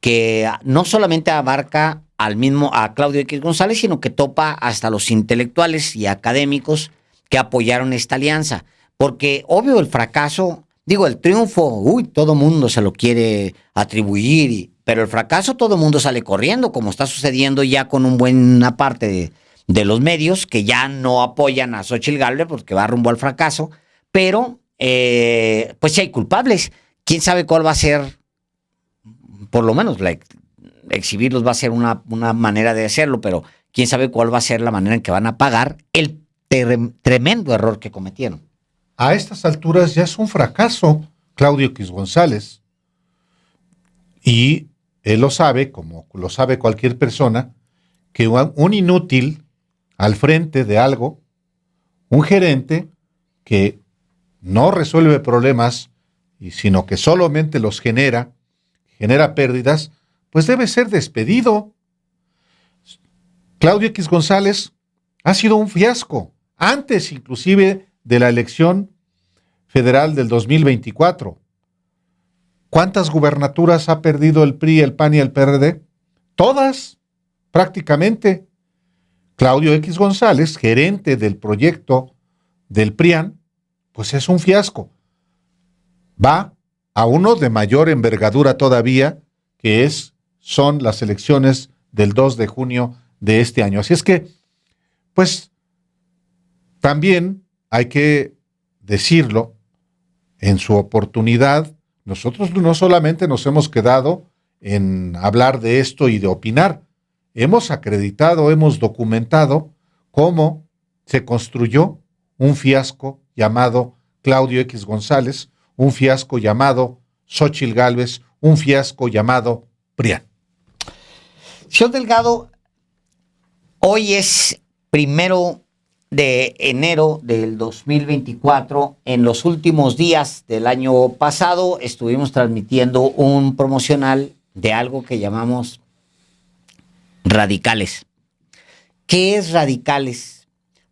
que no solamente abarca a Claudio X González, sino que topa hasta los intelectuales y académicos que apoyaron esta alianza. Porque, obvio, el fracaso, el triunfo, todo mundo se lo quiere atribuir, pero el fracaso todo mundo sale corriendo, como está sucediendo ya con una buena parte de los medios que ya no apoyan a Xóchitl Gálvez porque va rumbo al fracaso, pero pues sí hay culpables. ¿Quién sabe cuál va a ser? Por lo menos exhibirlos va a ser una manera de hacerlo, pero quién sabe cuál va a ser la manera en que van a pagar el tremendo error que cometieron. A estas alturas ya es un fracaso Claudio X González. Y él lo sabe, como lo sabe cualquier persona, que un inútil al frente de algo, un gerente que no resuelve problemas, sino que solamente los genera pérdidas, pues debe ser despedido. Claudio X González ha sido un fiasco, antes inclusive de la elección federal del 2024. ¿Cuántas gubernaturas ha perdido el PRI, el PAN y el PRD? Todas, prácticamente. Claudio X González, gerente del proyecto del PRIAN, pues es un fiasco. Va a uno de mayor envergadura todavía, que son las elecciones del 2 de junio de este año. Así es que, pues, también hay que decirlo, en su oportunidad, nosotros no solamente nos hemos quedado en hablar de esto y de opinar, hemos acreditado, hemos documentado cómo se construyó un fiasco llamado Claudio X González, un fiasco llamado Xóchitl Gálvez, un fiasco llamado PRIAN. Señor Delgado, hoy es 1 de enero del 2024. En los últimos días del año pasado estuvimos transmitiendo un promocional de algo que llamamos Radicales. ¿Qué es Radicales?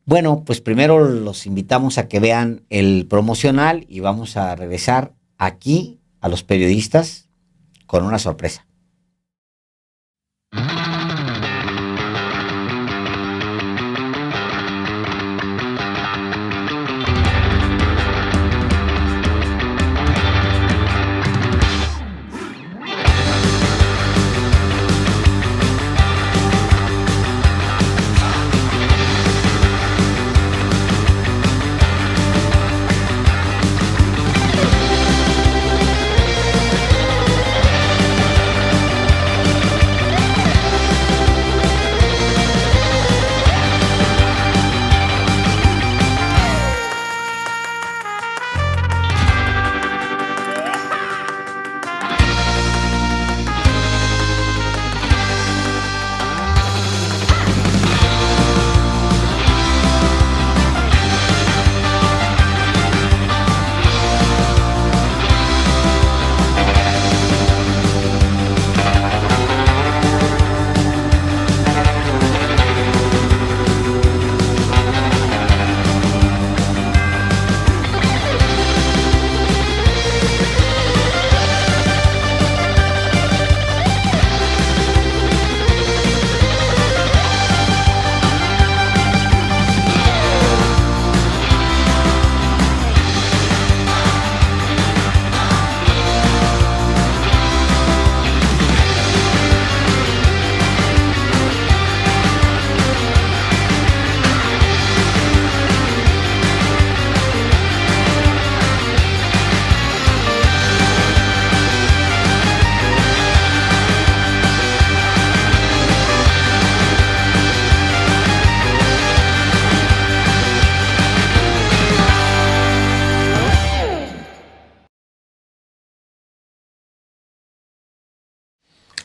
Bueno, pues primero los invitamos a que vean el promocional y vamos a regresar aquí a los periodistas con una sorpresa.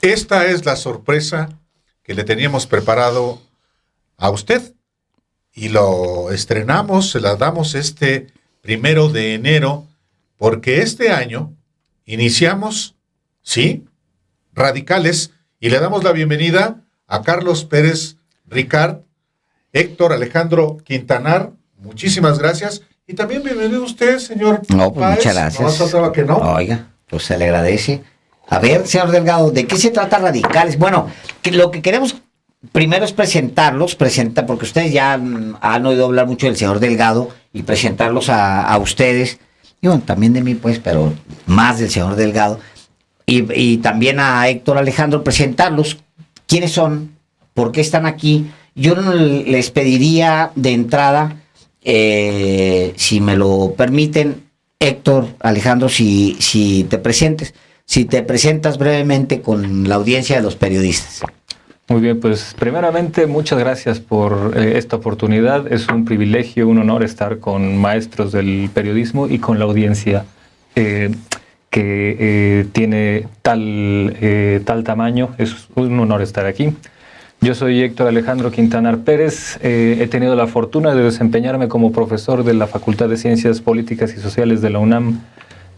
Esta es la sorpresa que le teníamos preparado a usted y lo estrenamos, se la damos este 1 de enero, porque este año iniciamos, sí, Radicales, y le damos la bienvenida a Carlos Pérez Ricard, Héctor Alejandro Quintanar, muchísimas gracias, y también bienvenido usted, señor No, pues Páez. muchas gracias. No más faltaba que no. Oiga, pues se le agradece. A ver, señor Delgado, ¿de qué se trata Radicales? Bueno, lo que queremos primero es porque ustedes ya han oído hablar mucho del señor Delgado y presentarlos a ustedes, y bueno, también de mí, pues, pero más del señor Delgado, y también a Héctor Alejandro, presentarlos, quiénes son, por qué están aquí. Yo les pediría de entrada, si me lo permiten, Héctor Alejandro, si te presentas brevemente con la audiencia de los periodistas. Muy bien, pues primeramente muchas gracias por esta oportunidad. Es un privilegio, un honor estar con maestros del periodismo y con la audiencia que tiene tal tamaño. Es un honor estar aquí. Yo soy Héctor Alejandro Quintanar Pérez. He tenido la fortuna de desempeñarme como profesor de la Facultad de Ciencias Políticas y Sociales de la UNAM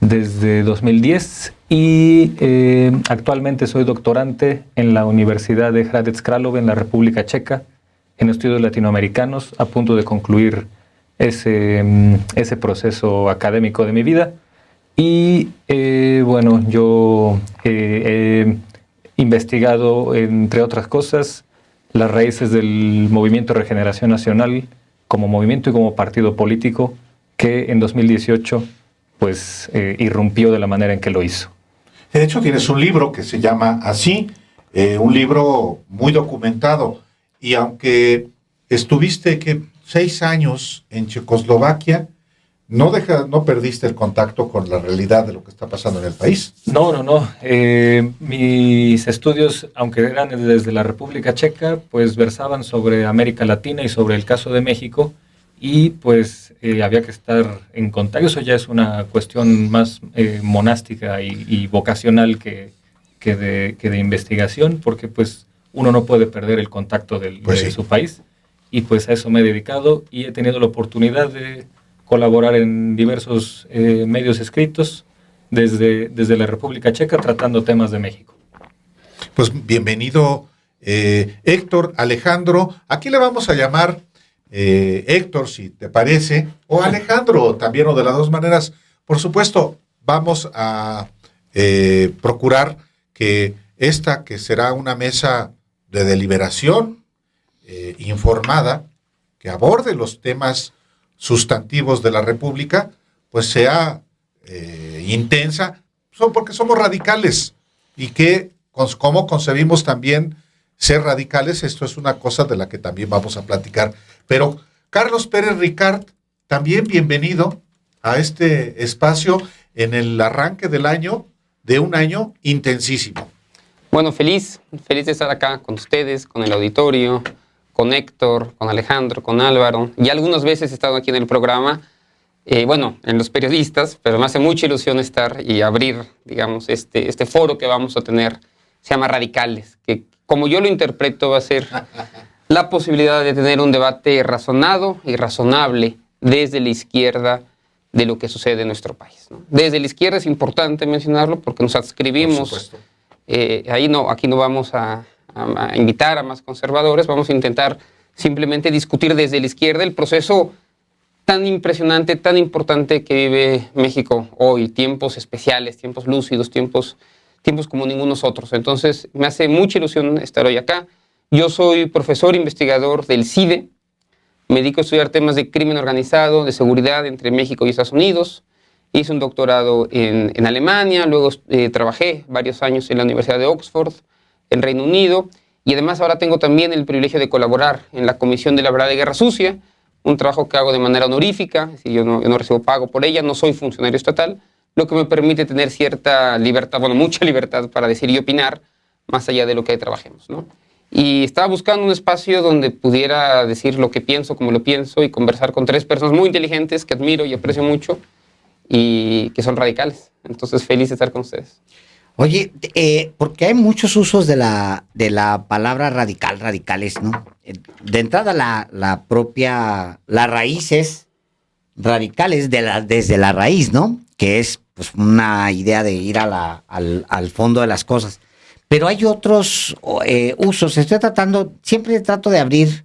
desde 2010 y actualmente soy doctorante en la Universidad de Hradec Králové en la República Checa en estudios latinoamericanos, a punto de concluir ese proceso académico de mi vida. Y bueno, yo he investigado, entre otras cosas, las raíces del Movimiento de Regeneración Nacional como movimiento y como partido político que en 2018 pues irrumpió de la manera en que lo hizo. De hecho, tienes un libro que se llama así, un libro muy documentado, y aunque estuviste 6 años en Checoslovaquia, no perdiste el contacto con la realidad de lo que está pasando en el país. No. Mis estudios, aunque eran desde la República Checa, pues versaban sobre América Latina y sobre el caso de México, y pues había que estar en contacto. Eso ya es una cuestión más monástica y vocacional que de investigación, porque pues uno no puede perder el contacto de su país, y pues a eso me he dedicado y he tenido la oportunidad de colaborar en diversos medios escritos desde la República Checa tratando temas de México. Pues bienvenido, Héctor, Alejandro. Aquí le vamos a llamar Héctor, si te parece, o Alejandro también, o de las dos maneras. Por supuesto, vamos a procurar que esta, que será una mesa de deliberación informada, que aborde los temas sustantivos de la República, pues sea intensa, porque somos radicales, y que cómo concebimos también ser radicales. Esto es una cosa de la que también vamos a platicar. Pero Carlos Pérez Ricard, también bienvenido a este espacio en el arranque del año, de un año intensísimo. Bueno, feliz de estar acá con ustedes, con el auditorio, con Héctor, con Alejandro, con Álvaro, y algunas veces he estado aquí en el programa, en los periodistas, pero me hace mucha ilusión estar y abrir, digamos, este foro que vamos a tener, se llama Radicales, que como yo lo interpreto va a ser la posibilidad de tener un debate razonado y razonable desde la izquierda de lo que sucede en nuestro país, ¿no? Desde la izquierda es importante mencionarlo porque nos adscribimos, aquí no vamos a invitar a más conservadores, vamos a intentar simplemente discutir desde la izquierda el proceso tan impresionante, tan importante que vive México hoy, tiempos especiales, tiempos lúcidos, tiempos como ningunos otros. Entonces, me hace mucha ilusión estar hoy acá. Yo soy profesor investigador del CIDE, me dedico a estudiar temas de crimen organizado, de seguridad entre México y Estados Unidos. Hice un doctorado en Alemania, luego trabajé varios años en la Universidad de Oxford, en Reino Unido, y además ahora tengo también el privilegio de colaborar en la Comisión de la Verdad de Guerra Sucia, un trabajo que hago de manera honorífica, es decir, yo no recibo pago por ella, no soy funcionario estatal, lo que me permite tener cierta libertad, mucha libertad para decir y opinar, más allá de lo que trabajemos, ¿no? Y estaba buscando un espacio donde pudiera decir lo que pienso, como lo pienso, y conversar con tres personas muy inteligentes que admiro y aprecio mucho, y que son radicales. Entonces, feliz de estar con ustedes. Oye, porque hay muchos usos de la palabra radicales, ¿no? De entrada, la raíz es radicales desde la raíz, ¿no? Que es pues una idea de ir al fondo de las cosas. Pero hay otros usos. Siempre trato de abrir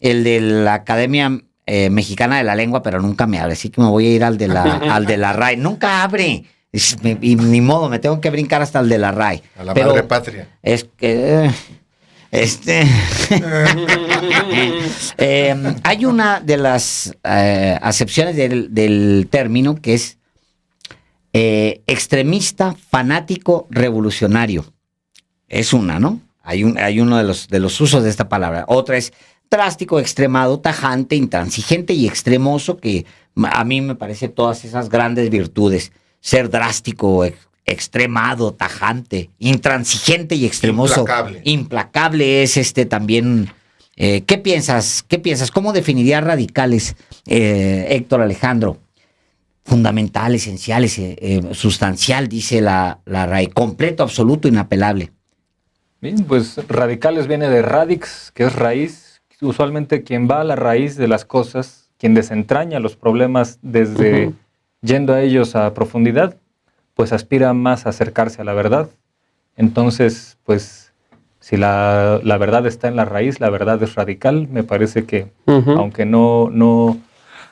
el de la Academia Mexicana de la Lengua, pero nunca me abre. Así que me voy a ir al de la RAE. Nunca abre. Y ni modo, me tengo que brincar hasta el de la RAE. A la madre patria. Es que... hay una de las acepciones del término que es extremista, fanático, revolucionario. Es una, ¿no? Hay uno de los usos de esta palabra. Otra es drástico, extremado, tajante, intransigente y extremoso, que a mí me parece todas esas grandes virtudes. Ser drástico, extremado, tajante, intransigente y extremoso. Implacable es también. ¿Qué piensas? ¿Cómo definirías radicales, Héctor, Alejandro? Fundamental, esencial, sustancial, dice la RAE. Completo, absoluto, inapelable. Bien, pues radicales viene de radix, que es raíz. Usualmente quien va a la raíz de las cosas, quien desentraña los problemas desde yendo a ellos a profundidad, pues aspira más a acercarse a la verdad. Entonces, pues, si la verdad está en la raíz, la verdad es radical. Me parece que, aunque no,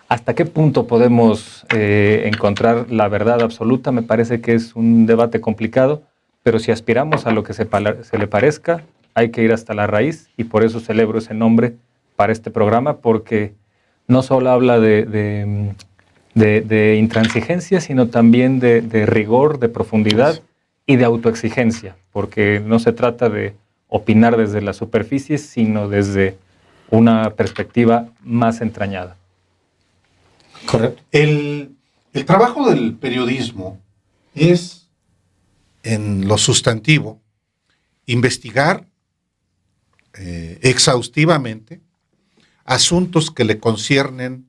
¿hasta qué punto podemos encontrar la verdad absoluta? Me parece que es un debate complicado, pero si aspiramos a lo que se le parezca, hay que ir hasta la raíz, y por eso celebro ese nombre para este programa, porque no solo habla de intransigencia, sino también de rigor, de profundidad y de autoexigencia, porque no se trata de opinar desde la superficie, sino desde una perspectiva más entrañada. Correcto. El trabajo del periodismo es, en lo sustantivo, investigar exhaustivamente asuntos que le conciernen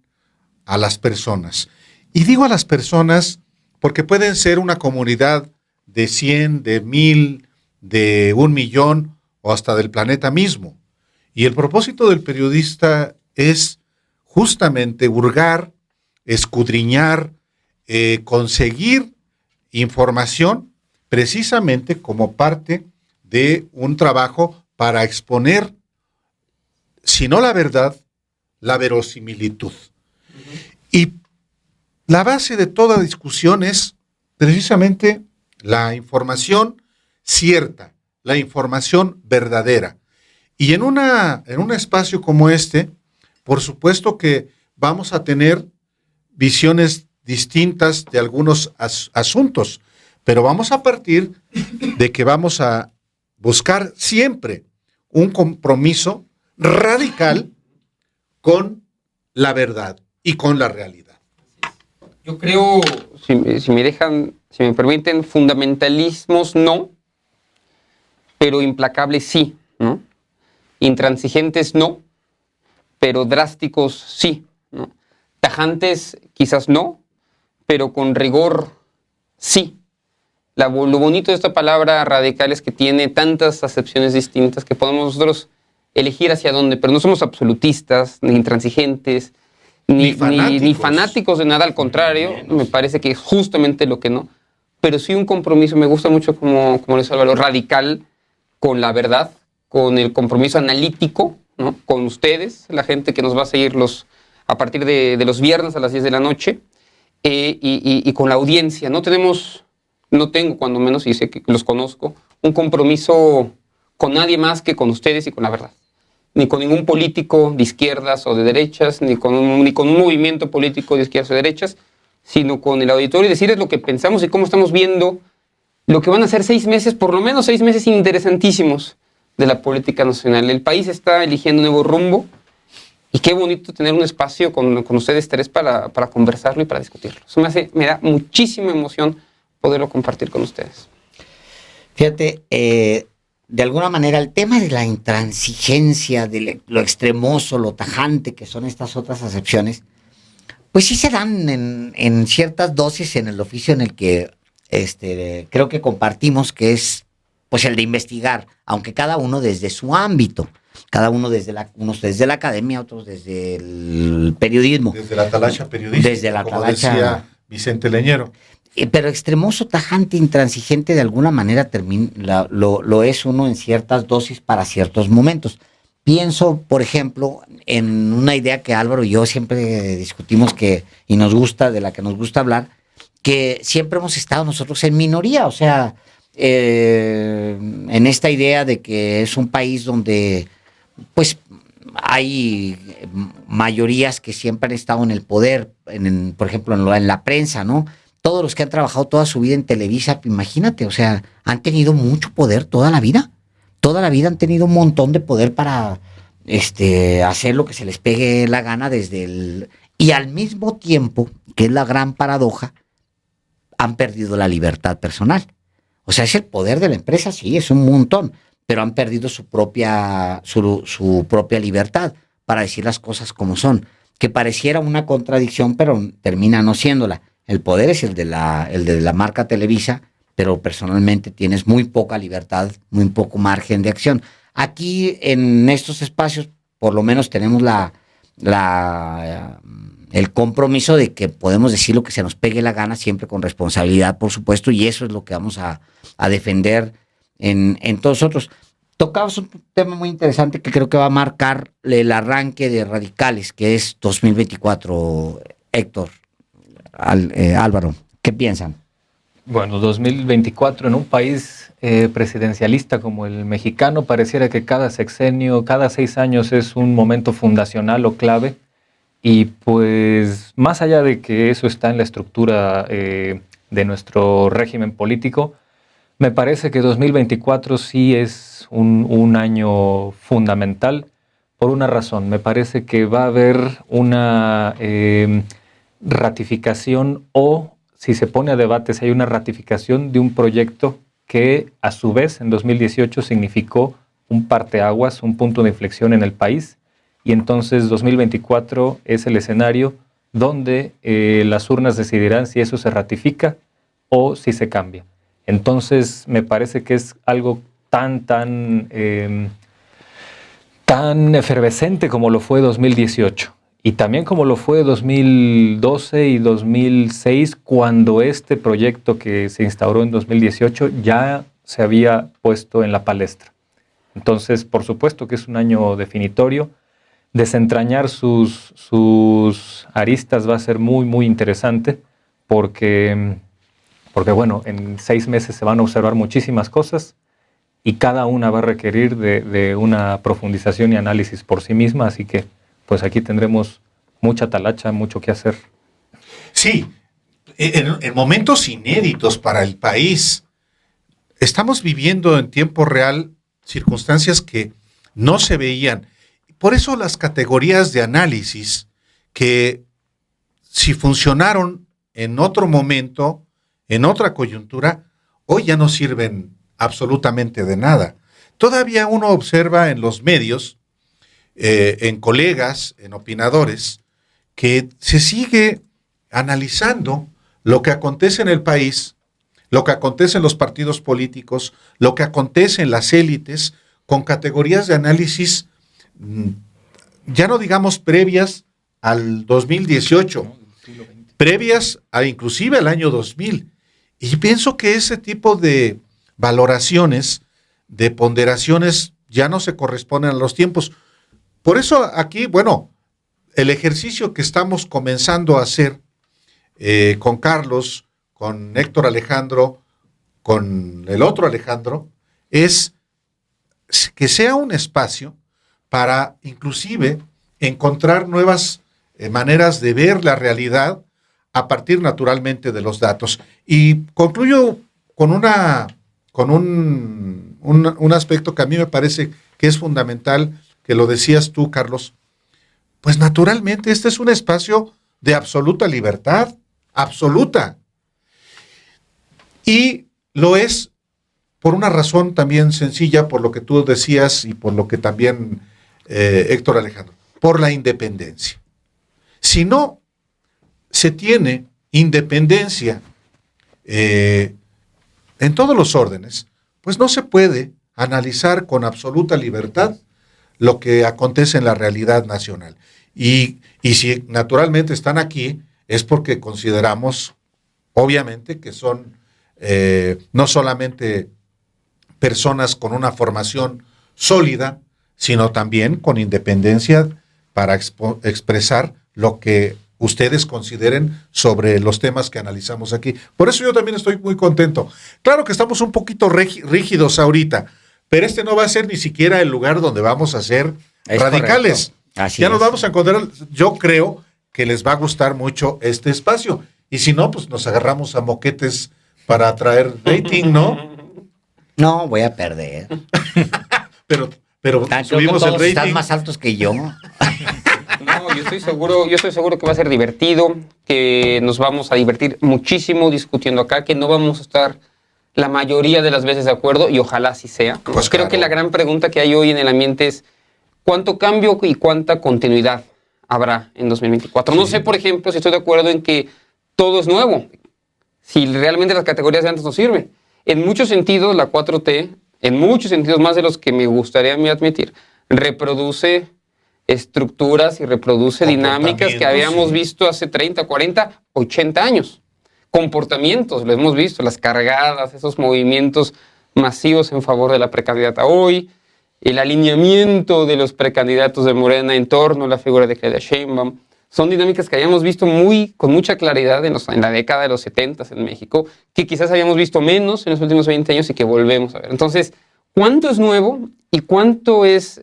a las personas. Y digo a las personas porque pueden ser una comunidad de 100, de 1000, de 1,000,000 o hasta del planeta mismo. Y el propósito del periodista es justamente hurgar, escudriñar, conseguir información precisamente como parte de un trabajo para exponer, si no la verdad, la verosimilitud. Y la base de toda discusión es precisamente la información cierta, la información verdadera. Y en un espacio como este, por supuesto que vamos a tener visiones distintas de algunos asuntos, pero vamos a partir de que vamos a buscar siempre un compromiso radical con la verdad y con la realidad. Yo creo, si me permiten, fundamentalismos no, pero implacables sí, ¿no? Intransigentes no, pero drásticos sí, ¿no? Tajantes quizás no, pero con rigor sí. Lo bonito de esta palabra radical es que tiene tantas acepciones distintas que podemos nosotros elegir hacia dónde, pero no somos absolutistas, ni intransigentes, ni fanáticos de nada, al contrario, me parece que es justamente lo que no, pero sí un compromiso, me gusta mucho como les hablo, radical con la verdad, con el compromiso analítico, ¿no? Con ustedes, la gente que nos va a seguir a partir de los viernes a las 10 de la noche, y con la audiencia. No tengo, cuando menos, y sé que los conozco, un compromiso con nadie más que con ustedes y con la verdad. Ni con ningún político de izquierdas o de derechas, ni con un movimiento político de izquierdas o de derechas, sino con el auditorio y decirles lo que pensamos y cómo estamos viendo lo que van a ser 6 meses, por lo menos 6 meses interesantísimos de la política nacional. El país está eligiendo un nuevo rumbo y qué bonito tener un espacio con ustedes tres para conversarlo y para discutirlo. Eso me da muchísima emoción poderlo compartir con ustedes. Fíjate, de alguna manera el tema de la intransigencia, de lo extremoso, lo tajante que son estas otras acepciones, pues sí se dan en ciertas dosis en el oficio en el que creo que compartimos, que es pues el de investigar, aunque cada uno desde su ámbito, cada uno unos desde la academia, otros desde el periodismo. Desde la talacha periodística, desde la como talacha, decía Vicente Leñero. Pero extremoso, tajante, intransigente, de alguna manera lo es uno en ciertas dosis para ciertos momentos. Pienso, por ejemplo, en una idea que Álvaro y yo siempre discutimos de la que nos gusta hablar, que siempre hemos estado nosotros en minoría, o sea, en esta idea de que es un país donde pues hay mayorías que siempre han estado en el poder, por ejemplo, en la prensa, ¿no? Todos los que han trabajado toda su vida en Televisa, imagínate, o sea, han tenido mucho poder toda la vida han tenido un montón de poder para hacer lo que se les pegue la gana y al mismo tiempo, que es la gran paradoja, han perdido la libertad personal. O sea, es el poder de la empresa, sí, es un montón, pero han perdido su propia libertad para decir las cosas como son, que pareciera una contradicción, pero termina no siéndola. El poder es el de la marca Televisa, pero personalmente tienes muy poca libertad, muy poco margen de acción. Aquí, en estos espacios, por lo menos tenemos el compromiso de que podemos decir lo que se nos pegue la gana, siempre con responsabilidad, por supuesto, y eso es lo que vamos a defender en todos nosotros. Tocabas un tema muy interesante que creo que va a marcar el arranque de Radicales, que es 2024, Héctor, Álvaro, ¿qué piensan? Bueno, 2024 en un país presidencialista como el mexicano, pareciera que cada sexenio, cada 6 años es un momento fundacional o clave, y pues más allá de que eso está en la estructura de nuestro régimen político, me parece que 2024 sí es un año fundamental por una razón. Me parece que va a haber una ratificación, o si se pone a debate, si hay una ratificación de un proyecto que a su vez en 2018 significó un parteaguas, un punto de inflexión en el país, y entonces 2024 es el escenario donde las urnas decidirán si eso se ratifica o si se cambia. Entonces, me parece que es algo tan efervescente como lo fue 2018 y también como lo fue 2012 y 2006, cuando este proyecto que se instauró en 2018 ya se había puesto en la palestra. Entonces, por supuesto que es un año definitorio. Desentrañar sus aristas va a ser muy, muy interesante porque, bueno, en 6 meses se van a observar muchísimas cosas y cada una va a requerir de una profundización y análisis por sí misma, así que pues aquí tendremos mucha talacha, mucho que hacer. Sí, en momentos inéditos para el país. Estamos viviendo en tiempo real circunstancias que no se veían. Por eso las categorías de análisis que si funcionaron en otro momento, en otra coyuntura, hoy ya no sirven absolutamente de nada. Todavía uno observa en los medios, en colegas, en opinadores, que se sigue analizando lo que acontece en el país, lo que acontece en los partidos políticos, lo que acontece en las élites, con categorías de análisis, ya no digamos previas al 2018, previas a inclusive al año 2000. Y pienso que ese tipo de valoraciones, de ponderaciones, ya no se corresponden a los tiempos. Por eso aquí, bueno, el ejercicio que estamos comenzando a hacer con Carlos, con Héctor Alejandro, con el otro Alejandro, es que sea un espacio para inclusive encontrar nuevas maneras de ver la realidad a partir naturalmente de los datos. Y concluyo con un aspecto que a mí me parece que es fundamental, que lo decías tú, Carlos. Pues naturalmente este es un espacio de absoluta libertad, absoluta. Y lo es por una razón también sencilla, por lo que tú decías y por lo que también Héctor Alejandro, por la independencia. Si no se tiene independencia en todos los órdenes, pues no se puede analizar con absoluta libertad lo que acontece en la realidad nacional. Y si naturalmente están aquí, es porque consideramos, obviamente, que son no solamente personas con una formación sólida, sino también con independencia para expresar lo que ustedes consideren sobre los temas que analizamos aquí. Por eso yo también estoy muy contento. Claro que estamos un poquito rígidos ahorita, pero este no va a ser ni siquiera el lugar donde vamos a ser radicales. Ya nos vamos a encontrar. Yo creo que les va a gustar mucho este espacio. Y si no, pues nos agarramos a moquetes para atraer rating, ¿no? No, voy a perder. pero subimos el rating. Están más altos que yo. No, yo estoy seguro que va a ser divertido, que nos vamos a divertir muchísimo discutiendo acá, que no vamos a estar la mayoría de las veces de acuerdo, y ojalá así sea. Pues creo que la gran pregunta que hay hoy en el ambiente es ¿cuánto cambio y cuánta continuidad habrá en 2024? Sí. No sé, por ejemplo, si estoy de acuerdo en que todo es nuevo, si realmente las categorías de antes nos sirven. En muchos sentidos, la 4T, en muchos sentidos más de los que me gustaría a mí admitir, reproduce estructuras y reproduce dinámicas que habíamos visto hace 30, 40, 80 años. Comportamientos, lo hemos visto, las cargadas, esos movimientos masivos en favor de la precandidata hoy, el alineamiento de los precandidatos de Morena en torno a la figura de Claudia Sheinbaum. Son dinámicas que habíamos visto con mucha claridad en la década de los 70 en México, que quizás habíamos visto menos en los últimos 20 años y que volvemos a ver. Entonces, ¿cuánto es nuevo y cuánto es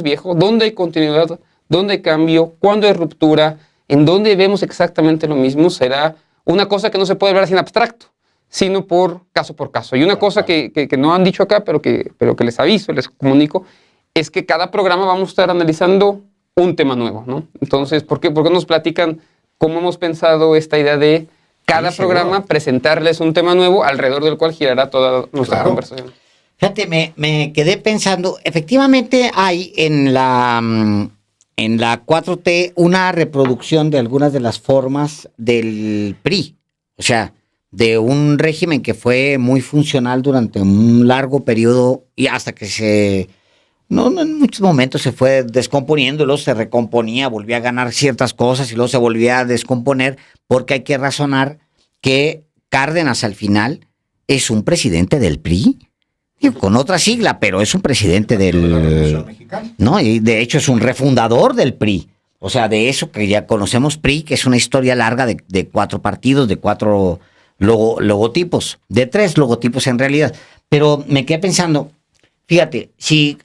viejo? ¿Dónde hay continuidad? ¿Dónde hay cambio? ¿Cuándo hay ruptura? ¿En dónde vemos exactamente lo mismo? Será una cosa que no se puede ver así en abstracto, sino por caso. Y una cosa que no han dicho acá, pero que les aviso, les comunico, es que cada programa vamos a estar analizando un tema nuevo, ¿no? Entonces, ¿por qué nos platican cómo hemos pensado esta idea de cada programa presentarles un tema nuevo alrededor del cual girará toda nuestra conversación? Fíjate, me quedé pensando, efectivamente hay en en la 4T una reproducción de algunas de las formas del PRI, o sea, de un régimen que fue muy funcional durante un largo periodo y hasta que en muchos momentos se fue descomponiendo, y luego se recomponía, volvía a ganar ciertas cosas y luego se volvía a descomponer, porque hay que razonar que Cárdenas al final es un presidente del PRI. Con otra sigla, pero es un presidente del... No, y de hecho es un refundador del PRI. O sea, de eso que ya conocemos PRI, que es una historia larga de 4 partidos, de 4 logotipos, de 3 logotipos en realidad. Pero me quedé pensando, fíjate, si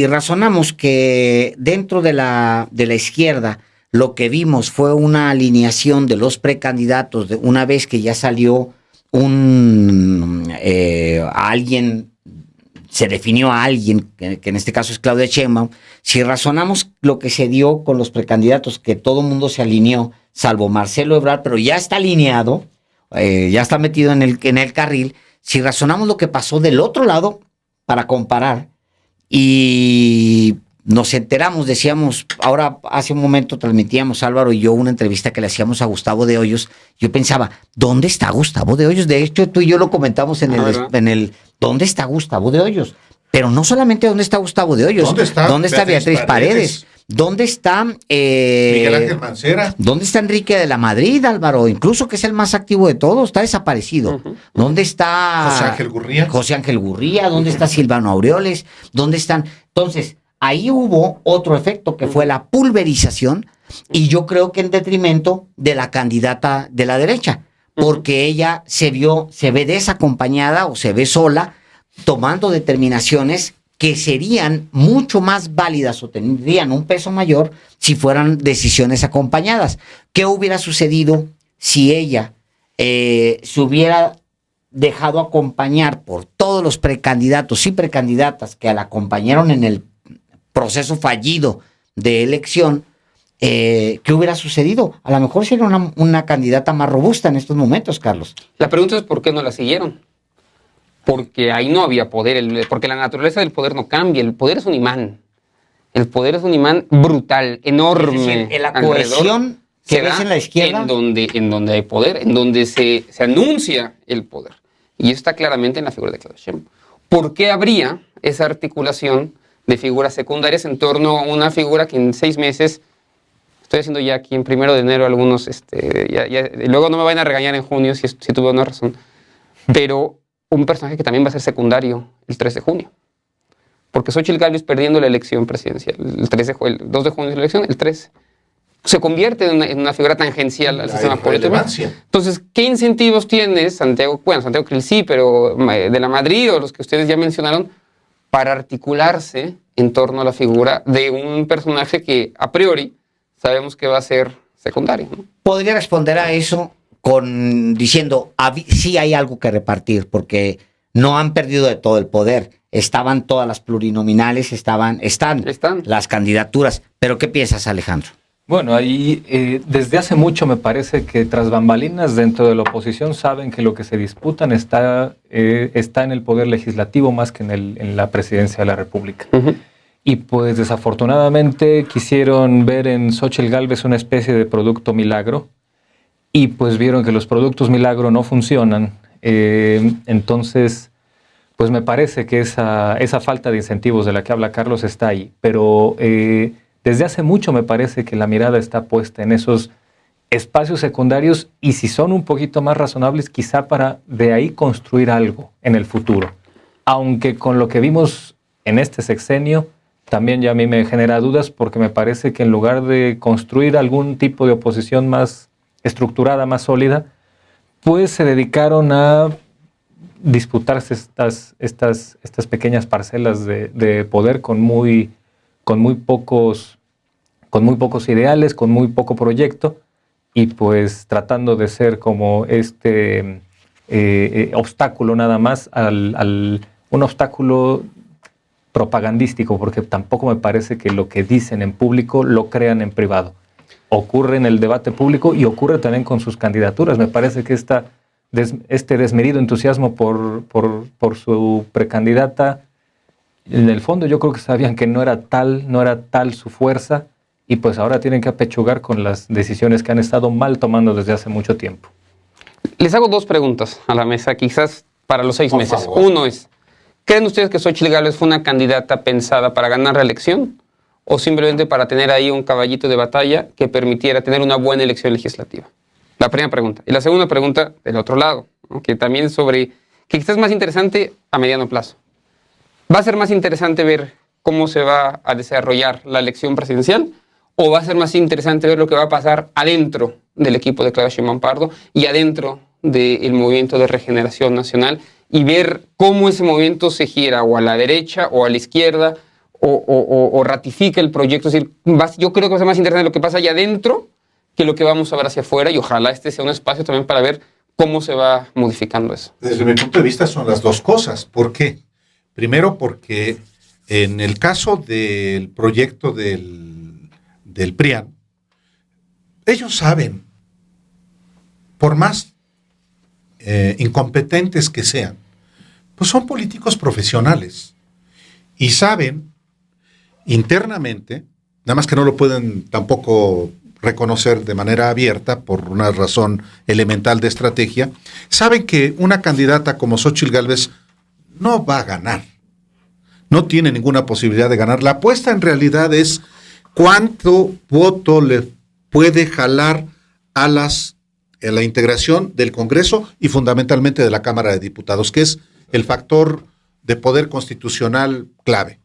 razonamos que dentro de la izquierda lo que vimos fue una alineación de los precandidatos, una vez que ya salió alguien, se definió a alguien, que en este caso es Claudia Sheinbaum. Si razonamos lo que se dio con los precandidatos, que todo el mundo se alineó, salvo Marcelo Ebrard, pero ya está alineado, ya está metido en el carril. Si razonamos lo que pasó del otro lado, para comparar, y nos enteramos, decíamos, ahora hace un momento transmitíamos Álvaro y yo una entrevista que le hacíamos a Gustavo de Hoyos. Yo pensaba, ¿dónde está Gustavo de Hoyos? De hecho, tú y yo lo comentamos en el ¿dónde está Gustavo de Hoyos? Pero no solamente ¿dónde está Gustavo de Hoyos? ¿Dónde está Beatriz Paredes? ¿Dónde está Miguel Ángel Mancera? ¿Dónde está Enrique de la Madrid, Álvaro? Incluso que es el más activo de todos, está desaparecido. ¿Dónde está José Ángel Gurría? ¿Dónde está Silvano Aureoles? ¿Dónde están? Entonces, ahí hubo otro efecto que fue la pulverización, y yo creo que en detrimento de la candidata de la derecha, porque ella se ve desacompañada o se ve sola, tomando determinaciones que serían mucho más válidas o tendrían un peso mayor si fueran decisiones acompañadas. ¿Qué hubiera sucedido si ella se hubiera dejado acompañar por todos los precandidatos y precandidatas que la acompañaron en el proceso fallido de elección? ¿Qué hubiera sucedido? A lo mejor sería una candidata más robusta en estos momentos, Carlos. La pregunta es ¿por qué no la siguieron? Porque ahí no había poder, porque la naturaleza del poder no cambia, el poder es un imán. El poder es un imán brutal, enorme. Es decir, en la cohesión que ves en la izquierda. En donde hay poder, en donde se anuncia el poder. Y eso está claramente en la figura de Claudia Sheinbaum. ¿Por qué habría esa articulación de figuras secundarias en torno a una figura que en 6 meses, estoy haciendo ya aquí en 1 de enero algunos, luego no me vayan a regañar en junio si tuve una razón, pero un personaje que también va a ser secundario el 3 de junio. Porque Xóchitl Gálvez, perdiendo la elección presidencial, el 2 de junio es la elección, el 3, se convierte en una figura tangencial al sistema político. Entonces, ¿qué incentivos tiene Santiago Krill sí, pero de la Madrid o los que ustedes ya mencionaron, para articularse en torno a la figura de un personaje que a priori sabemos que va a ser secundario, ¿no? Podría responder a eso diciendo, sí hay algo que repartir, porque no han perdido de todo el poder. Estaban todas las plurinominales, están las candidaturas. ¿Pero qué piensas, Alejandro? Bueno, ahí desde hace mucho me parece que tras bambalinas dentro de la oposición saben que lo que se disputan está en el poder legislativo más que en la presidencia de la República. Y pues desafortunadamente quisieron ver en Xóchitl Gálvez una especie de producto milagro, y pues vieron que los productos milagro no funcionan. Entonces, pues me parece que esa falta de incentivos de la que habla Carlos está ahí. Pero desde hace mucho me parece que la mirada está puesta en esos espacios secundarios, y si son un poquito más razonables, quizá para de ahí construir algo en el futuro. Aunque con lo que vimos en este sexenio, también ya a mí me genera dudas, porque me parece que en lugar de construir algún tipo de oposición más estructurada, más sólida, pues se dedicaron a disputarse estas pequeñas parcelas de poder con muy pocos ideales, con muy poco proyecto, y pues tratando de ser como obstáculo nada más, un obstáculo propagandístico, porque tampoco me parece que lo que dicen en público lo crean en privado. Ocurre en el debate público y ocurre también con sus candidaturas. Me parece que este desmedido entusiasmo por su precandidata, en el fondo yo creo que sabían que no era tal su fuerza, y pues ahora tienen que apechugar con las decisiones que han estado mal tomando desde hace mucho tiempo. Les hago 2 preguntas a la mesa, quizás para los 6 Por meses. favor. Uno es, ¿creen ustedes que Xóchitl Gálvez fue una candidata pensada para ganar la elección o simplemente para tener ahí un caballito de batalla que permitiera tener una buena elección legislativa? La primera pregunta. Y la segunda pregunta del otro lado, ¿no? Que también sobre, que quizás es más interesante a mediano plazo. ¿Va a ser más interesante ver cómo se va a desarrollar la elección presidencial o va a ser más interesante ver lo que va a pasar adentro del equipo de Claudia Sheinbaum Pardo y adentro del movimiento de regeneración nacional y ver cómo ese movimiento se gira o a la derecha o a la izquierda o ratifica el proyecto? Es decir, yo creo que va a ser más interesante lo que pasa allá adentro que lo que vamos a ver hacia afuera, y ojalá este sea un espacio también para ver cómo se va modificando eso. Desde mi punto de vista son las dos cosas. ¿Por qué? Primero porque en el caso del proyecto del PRIAN, ellos saben, por más incompetentes que sean, pues son políticos profesionales y saben internamente, nada más que no lo pueden tampoco reconocer de manera abierta por una razón elemental de estrategia, saben que una candidata como Xóchitl Gálvez no va a ganar, no tiene ninguna posibilidad de ganar. La apuesta en realidad es cuánto voto le puede jalar a la integración del Congreso y fundamentalmente de la Cámara de Diputados, que es el factor de poder constitucional clave.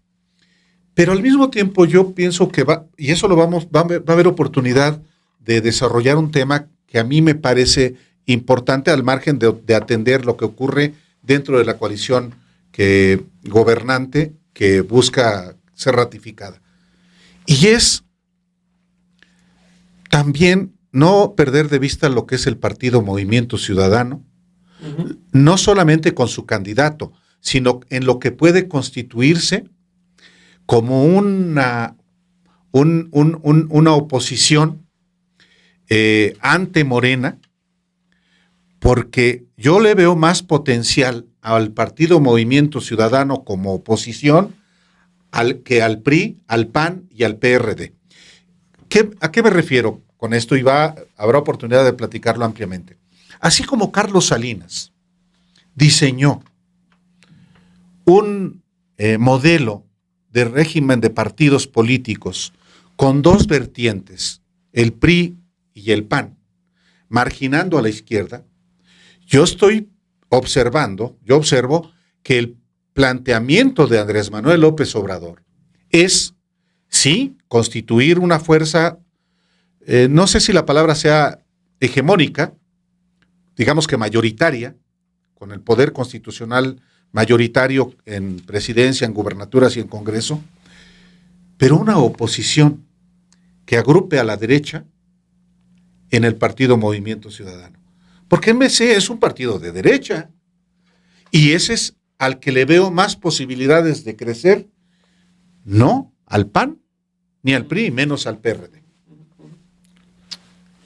Pero al mismo tiempo yo pienso que y eso va a haber oportunidad de desarrollar un tema que a mí me parece importante al margen de atender lo que ocurre dentro de la coalición gobernante que busca ser ratificada. Y es también no perder de vista lo que es el partido Movimiento Ciudadano, no solamente con su candidato, sino en lo que puede constituirse como una oposición ante Morena, porque yo le veo más potencial al partido Movimiento Ciudadano como oposición que al PRI, al PAN y al PRD. ¿A qué me refiero con esto? Y habrá oportunidad de platicarlo ampliamente. Así como Carlos Salinas diseñó un modelo de régimen de partidos políticos con 2 vertientes, el PRI y el PAN, marginando a la izquierda, yo observo que el planteamiento de Andrés Manuel López Obrador es, sí, constituir una fuerza, no sé si la palabra sea hegemónica, digamos que mayoritaria, con el poder constitucional mayoritario en presidencia, en gubernaturas y en Congreso, pero una oposición que agrupe a la derecha en el partido Movimiento Ciudadano. Porque MC es un partido de derecha y ese es al que le veo más posibilidades de crecer, no al PAN ni al PRI, menos al PRD.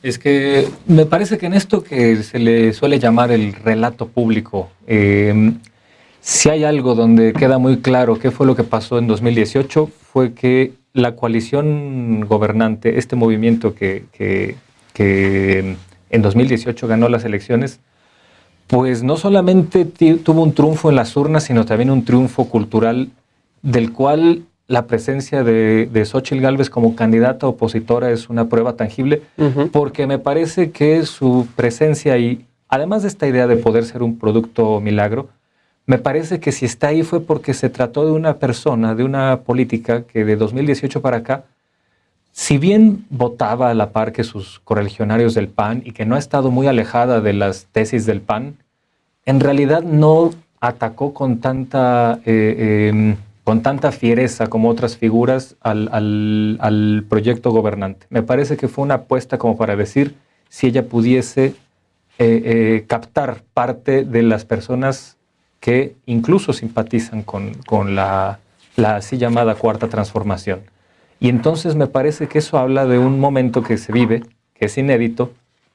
Es que me parece que en esto que se le suele llamar el relato público, si hay algo donde queda muy claro qué fue lo que pasó en 2018, fue que la coalición gobernante, este movimiento que en 2018 ganó las elecciones, pues no solamente tuvo un triunfo en las urnas, sino también un triunfo cultural, del cual la presencia de Xóchitl Gálvez como candidata opositora es una prueba tangible, porque me parece que su presencia ahí, además de esta idea de poder ser un producto milagro, me parece que si está ahí fue porque se trató de una persona, de una política que de 2018 para acá, si bien votaba a la par que sus correligionarios del PAN y que no ha estado muy alejada de las tesis del PAN, en realidad no atacó con tanta fiereza como otras figuras al proyecto gobernante. Me parece que fue una apuesta como para decir si ella pudiese captar parte de las personas que incluso simpatizan con la así llamada Cuarta Transformación. Y entonces me parece que eso habla de un momento que se vive, que es inédito,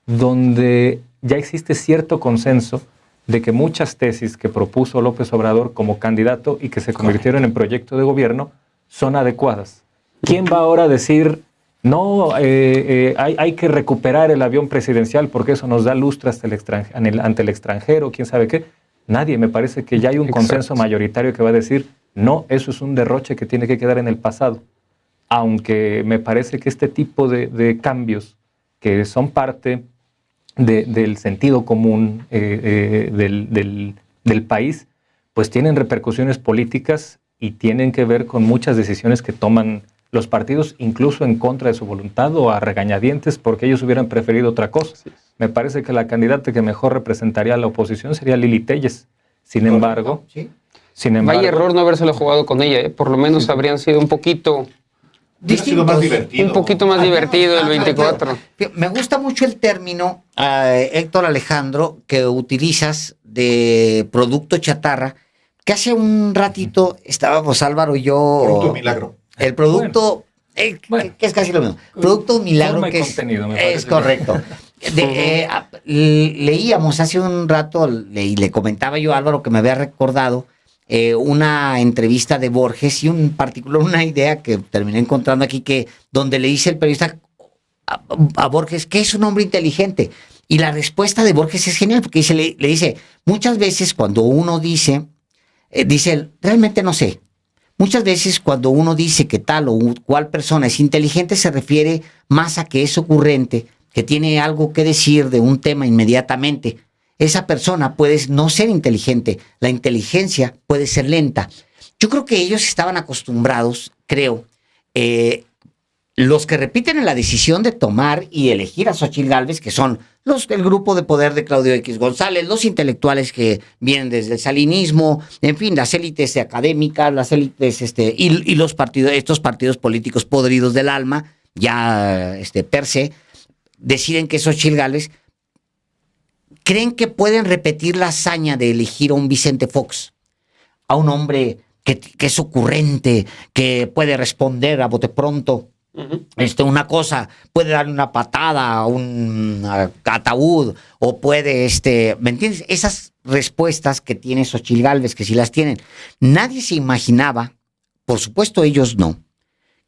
donde ya existe cierto consenso de que muchas tesis que propuso López Obrador como candidato y que se convirtieron en proyecto de gobierno son adecuadas. ¿Quién va ahora a decir No, hay que recuperar el avión presidencial porque eso nos da lustre hasta ante el extranjero, quién sabe qué. Nadie, me parece que ya hay un consenso mayoritario que va a decir, no, eso es un derroche que tiene que quedar en el pasado. Aunque me parece que este tipo de cambios que son parte del sentido común del país, pues tienen repercusiones políticas y tienen que ver con muchas decisiones que toman los partidos, incluso en contra de su voluntad o a regañadientes porque ellos hubieran preferido otra cosa. Sí. Me parece que la candidata que mejor representaría a la oposición sería Lili Telles. Sin embargo, vaya error no habérselo jugado con ella, ¿eh? Por lo menos habrían sido un poquito más divertido. Un poquito más divertido el 24. Me gusta mucho el término, Héctor Alejandro, que utilizas de producto chatarra, que hace un ratito estábamos Álvaro y yo... Producto milagro. El producto, que es casi lo mismo. Producto milagro, que es correcto. Leíamos hace un rato, y le comentaba yo a Álvaro que me había recordado una entrevista de Borges y en particular una idea que terminé encontrando aquí, donde le dice el periodista a Borges que es un hombre inteligente. Y la respuesta de Borges es genial, porque le dice, muchas veces cuando uno dice, realmente no sé. Muchas veces cuando uno dice que tal o cual persona es inteligente, se refiere más a que es ocurrente, que tiene algo que decir de un tema inmediatamente. Esa persona puede no ser inteligente, la inteligencia puede ser lenta. Yo creo que ellos estaban acostumbrados, los que repiten en la decisión de tomar y elegir a Xóchitl Gálvez, que son el grupo de poder de Claudio X González, los intelectuales que vienen desde el salinismo, en fin, las élites académicas, las élites y los partidos, estos partidos políticos podridos del alma, ya per se, deciden que Xóchitl Gálvez, creen que pueden repetir la hazaña de elegir a un Vicente Fox, a un hombre que es ocurrente, que puede responder a bote pronto. Una cosa, puede darle una patada a un ataúd o puede, ¿me entiendes? Esas respuestas que tiene Xóchitl Gálvez, que sí las tienen. Nadie se imaginaba, por supuesto ellos no,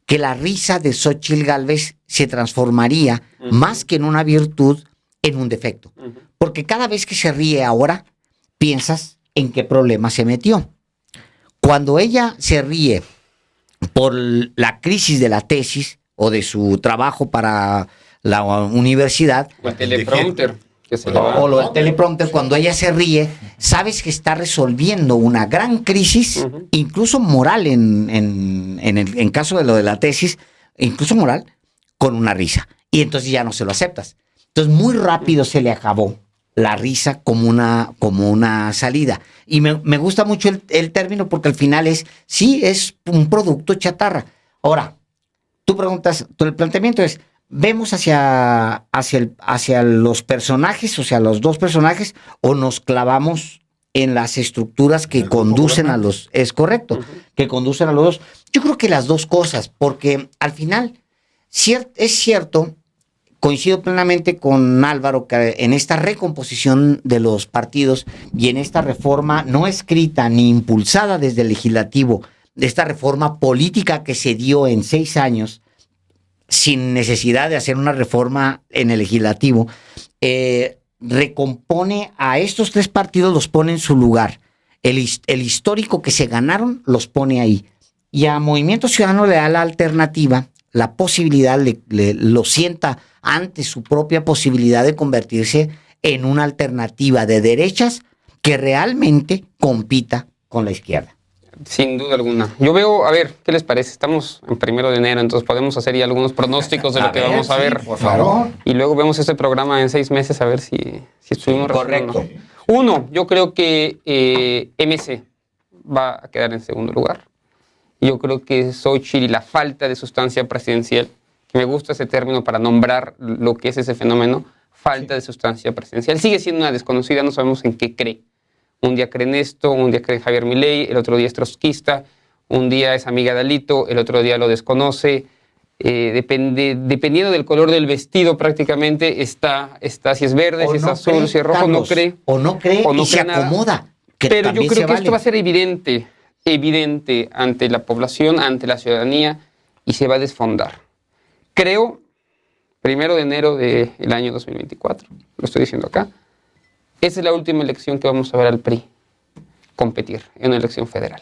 que la risa de Xóchitl Gálvez se transformaría más que en una virtud, en un defecto. Porque cada vez que se ríe ahora, piensas en qué problema se metió. Cuando ella se ríe por la crisis de la tesis o de su trabajo para la universidad. O el teleprompter. O lo del teleprompter, cuando ella se ríe, sabes que está resolviendo una gran crisis, incluso moral en caso de lo de la tesis, incluso moral, con una risa. Y entonces ya no se lo aceptas. Entonces muy rápido se le acabó la risa como una salida. Y me gusta mucho el término porque al final es un producto chatarra. Ahora, tú preguntas, el planteamiento es, ¿vemos hacia los personajes, o sea, los dos personajes, o nos clavamos en las estructuras que conducen a los... Es correcto, que conducen a los dos. Yo creo que las dos cosas, porque al final es cierto... Coincido plenamente con Álvaro que en esta recomposición de los partidos y en esta reforma no escrita ni impulsada desde el legislativo, de esta reforma política que se dio en 6 años, sin necesidad de hacer una reforma en el legislativo, recompone a estos 3 partidos, los pone en su lugar. El histórico que se ganaron los pone ahí. Y a Movimiento Ciudadano le da la alternativa, la posibilidad, lo sienta ante su propia posibilidad de convertirse en una alternativa de derechas que realmente compita con la izquierda. Sin duda alguna. Yo veo, a ver, ¿qué les parece? Estamos en 1 de enero, entonces podemos hacer ya algunos pronósticos de lo que vamos a ver. Por favor. Y luego vemos este programa en 6 meses a ver si estuvimos correcto. Uno, yo creo que MC va a quedar en segundo lugar. Yo creo que Xóchitl y la falta de sustancia presidencial, que me gusta ese término para nombrar lo que es ese fenómeno, falta de sustancia presidencial. Sigue siendo una desconocida, no sabemos en qué cree. Un día cree en esto, un día cree en Javier Milei, el otro día es trotskista, un día es amiga de Alito, el otro día lo desconoce. Dependiendo del color del vestido prácticamente, está si es verde, si es azul, si es rojo, Carlos, no cree. O no cree y se acomoda. Pero yo creo que esto va a ser evidente ante la población, ante la ciudadanía, y se va a desfondar. creo, 1 de enero del año 2024, lo estoy diciendo acá, esa es la última elección que vamos a ver al PRI competir en una elección federal.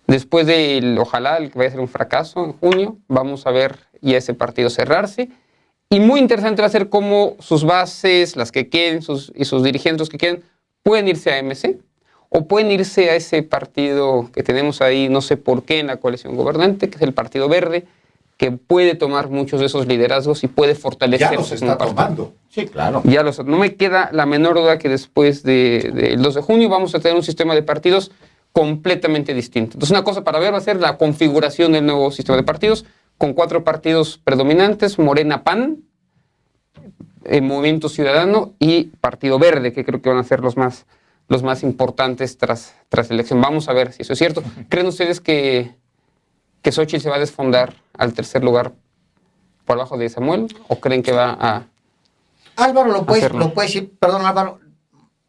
Después del, ojalá, el que vaya a ser un fracaso en junio, vamos a ver ya ese partido cerrarse. Y muy interesante va a ser cómo sus bases, las que queden, y sus dirigentes, los que queden, pueden irse a MC o pueden irse a ese partido que tenemos ahí, no sé por qué, en la coalición gobernante, que es el Partido Verde, que puede tomar muchos de esos liderazgos y puede fortalecer. Ya los está tomando. Sí, claro. No me queda la menor duda que después del 2 de junio vamos a tener un sistema de partidos completamente distinto. Entonces, una cosa para ver va a ser la configuración del nuevo sistema de partidos, con 4 partidos predominantes: Morena, PAN, Movimiento Ciudadano y Partido Verde, que creo que van a ser los más importantes tras la elección. Vamos a ver si eso es cierto. ¿Creen ustedes que Xóchitl se va a desfondar al tercer lugar por abajo de Samuel? ¿O creen que va a...? Álvaro, lo puedes decir, perdón, Álvaro,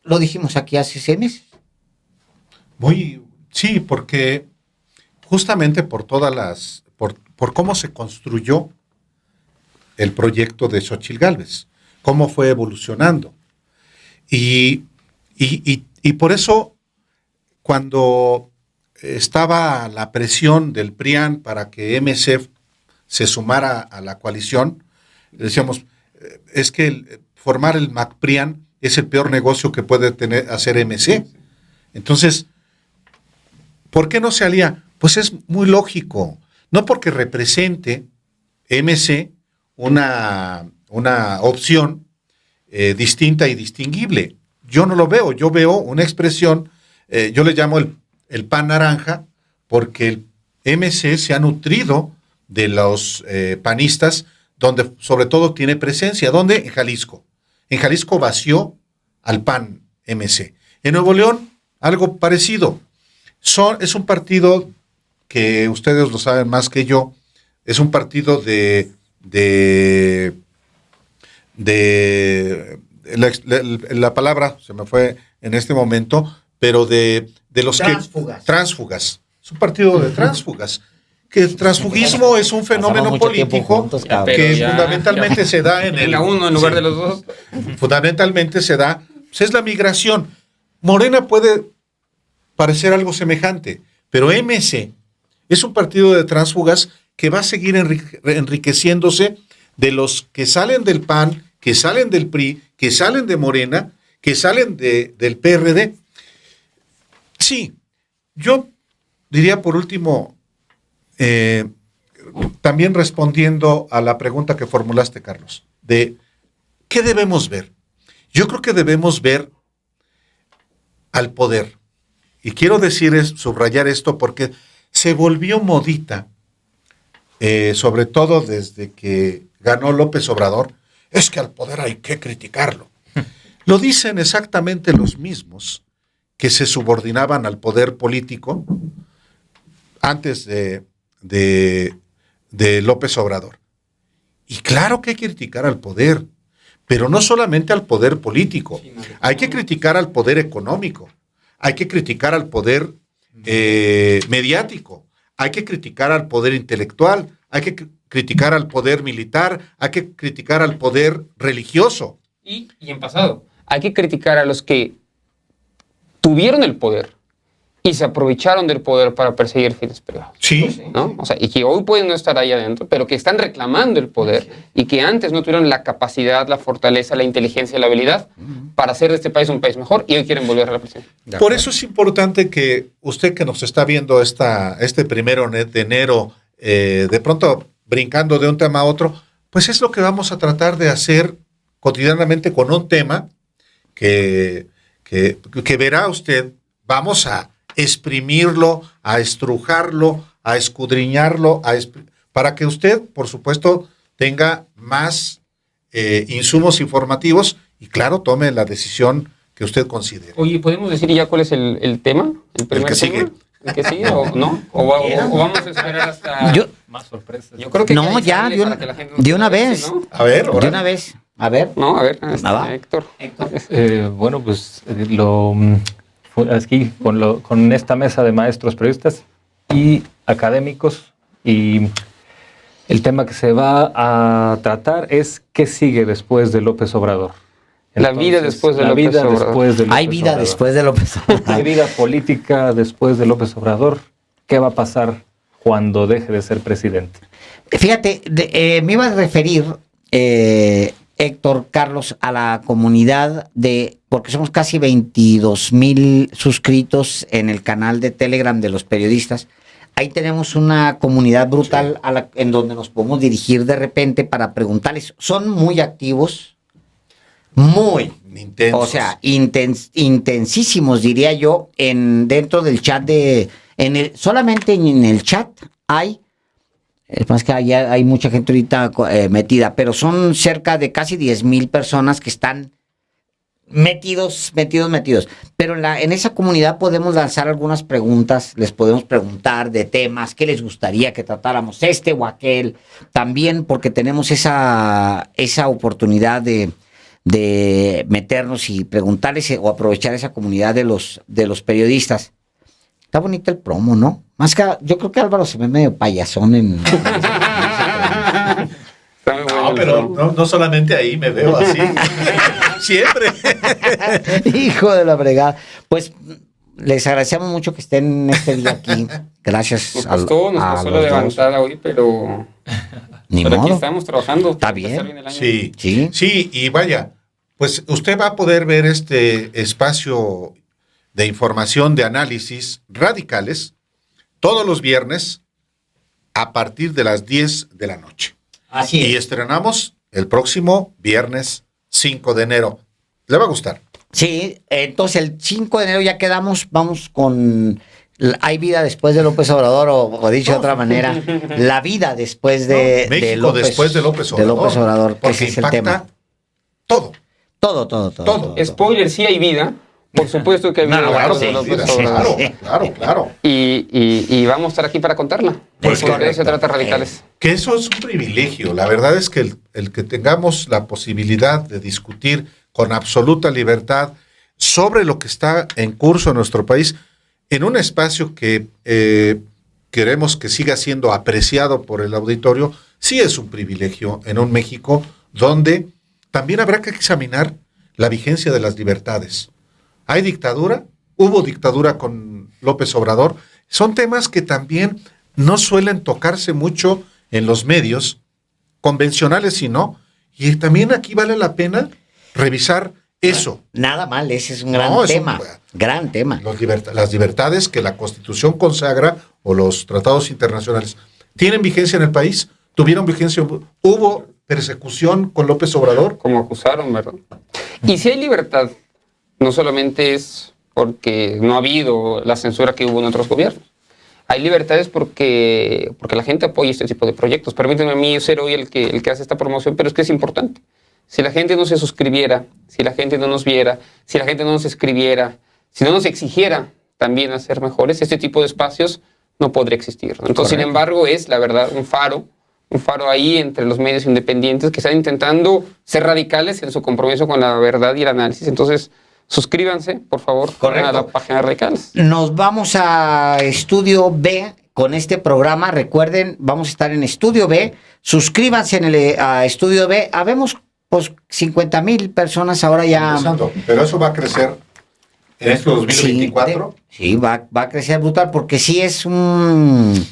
lo dijimos aquí hace 6 meses. Sí, porque justamente por cómo se construyó el proyecto de Xóchitl Gálvez, cómo fue evolucionando. Y por eso, cuando estaba la presión del PRIAN para que MC se sumara a la coalición, decíamos, es que formar el MAC-PRIAN es el peor negocio que puede hacer MC. Entonces, ¿por qué no se alía? Pues es muy lógico. No porque represente MC una opción distinta y distinguible. Yo no lo veo. Yo veo una expresión, yo le llamo el pan naranja, porque el MC se ha nutrido de los panistas, donde sobre todo tiene presencia. ¿Dónde? En Jalisco. En Jalisco vació al PAN MC. En Nuevo León, algo parecido. Es un partido que ustedes lo saben más que yo, es un partido la palabra se me fue en este momento, pero de los tránsfugas. Es un partido de tránsfugas. Que el transfugismo es un fenómeno político juntos, que fundamentalmente se da en la uno en lugar de los dos. Fundamentalmente se da, pues es la migración. Morena puede parecer algo semejante, pero MC es un partido de tránsfugas que va a seguir enriqueciéndose de los que salen del PAN, que salen del PRI, que salen de Morena, que salen del PRD. Sí, yo diría por último, también respondiendo a la pregunta que formulaste, Carlos, de ¿qué debemos ver? Yo creo que debemos ver al poder. Y quiero subrayar esto porque se volvió modita, sobre todo desde que ganó López Obrador, es que al poder hay que criticarlo. Lo dicen exactamente los mismos que se subordinaban al poder político antes de López Obrador. Y claro que hay que criticar al poder, pero no solamente al poder político, hay que criticar al poder económico, hay que criticar al poder mediático, hay que criticar al poder intelectual, hay que criticar al poder militar, hay que criticar al poder religioso. Y en pasado, hay que criticar a los que tuvieron el poder y se aprovecharon del poder para perseguir fines privados. Sí. ¿No? O sea, y que hoy pueden no estar ahí adentro, pero que están reclamando el poder y que antes no tuvieron la capacidad, la fortaleza, la inteligencia, la habilidad para hacer de este país un país mejor y hoy quieren volver a la presidencia. Por eso es importante que usted que nos está viendo este 1 de enero, de pronto brincando de un tema a otro, pues es lo que vamos a tratar de hacer cotidianamente con un tema que verá usted. Vamos a exprimirlo, a estrujarlo, a escudriñarlo, para que usted, por supuesto, tenga más insumos informativos y, claro, tome la decisión que usted considere. Oye, ¿podemos decir ya cuál es el tema? ¿El primer que tema? sigue. ¿El que sigue o no? ¿O vamos a esperar hasta...? Más sorpresas. Yo creo que No, ya, de una vez. ¿no? A ver, De una vez. A ver. No, a ver, Héctor. Bueno, pues aquí con esta mesa de maestros periodistas y académicos y El tema que se va a tratar es qué sigue después de López Obrador. La vida después de la López vida Obrador. después de López Hay vida Obrador. después de López Obrador. Hay vida política después de López Obrador. ¿Qué va a pasar cuando deje de ser presidente? Fíjate, me iba a referir, Héctor, Carlos, a la comunidad porque somos casi 22,000 suscritos en el canal de Telegram de los periodistas. Ahí tenemos una comunidad brutal en donde nos podemos dirigir de repente para preguntarles. Son muy activos, muy Intensos. o sea, intensísimos, diría yo, dentro del chat solamente en el chat hay, es más que hay mucha gente ahorita metida, pero son cerca de casi 10,000 personas que están metidos. Pero en esa comunidad podemos lanzar algunas preguntas, les podemos preguntar de temas, qué les gustaría que tratáramos, este o aquel, también porque tenemos esa oportunidad de meternos y preguntarles o aprovechar esa comunidad de los periodistas. Está bonito el promo, ¿no? Más que yo creo que Álvaro se ve medio payasón en... Está muy bueno No, el pero promo. no solamente ahí me veo así. Siempre. Hijo de la fregada. Pues les agradecemos mucho que estén este día aquí. Gracias Nos a costó la los dos. levantada hoy, pero Ni aquí modo. estamos trabajando. Está para bien. empezar el año. Sí, Sí. sí, y vaya, pues usted va a poder ver este espacio de información, de análisis radicales, todos los viernes a partir de las 10 de la noche. Así Y es. estrenamos el próximo viernes 5 de enero. Le va a gustar. Sí, entonces el 5 de enero ya quedamos, vamos con... Hay vida después de López Obrador, o dicho de otra manera, la vida después de México López, después de López Obrador. De López Obrador, que porque ese es el impacta tema. todo. Todo. Spoiler, sí hay vida. Por supuesto que hay vida No, después bueno, de sí, López sí, Obrador. Claro. Y vamos a estar aquí para contarla. Pues Porque de eso se correcto. trata Radicales. Que eso es un privilegio. La verdad es que el que tengamos la posibilidad de discutir con absoluta libertad sobre lo que está en curso en nuestro país, en un espacio que queremos que siga siendo apreciado por el auditorio, sí es un privilegio en un México donde también habrá que examinar la vigencia de las libertades. ¿Hay dictadura? ¿Hubo dictadura con López Obrador? Son temas que también no suelen tocarse mucho en los medios convencionales, sino, y también aquí vale la pena revisar eso. Nada mal, ese es un gran No, es un- tema. Gran tema. Las libertades que la Constitución consagra o los tratados internacionales tienen vigencia en el país, tuvieron vigencia, hubo persecución con López Obrador. Como acusaron, ¿verdad? Y si hay libertad, no solamente es porque no ha habido la censura que hubo en otros gobiernos. Hay libertades porque la gente apoya este tipo de proyectos. Permíteme a mí ser hoy el que hace esta promoción, pero es que es importante. Si la gente no se suscribiera, si la gente no nos viera, si la gente no nos escribiera, si no nos exigiera también a ser mejores, este tipo de espacios no podría existir. Entonces, Correcto. sin embargo, es la verdad un faro ahí entre los medios independientes que están intentando ser radicales en su compromiso con la verdad y el análisis. Entonces, suscríbanse, por favor, Correcto. a la página de Radicales. Nos vamos a Estudio B con este programa. Recuerden, vamos a estar en Estudio B. Suscríbanse a Estudio B. Habemos pues 50,000 personas ahora ya. Empezando. Pero eso va a crecer en este 2024. Sí, va a crecer brutal porque sí es un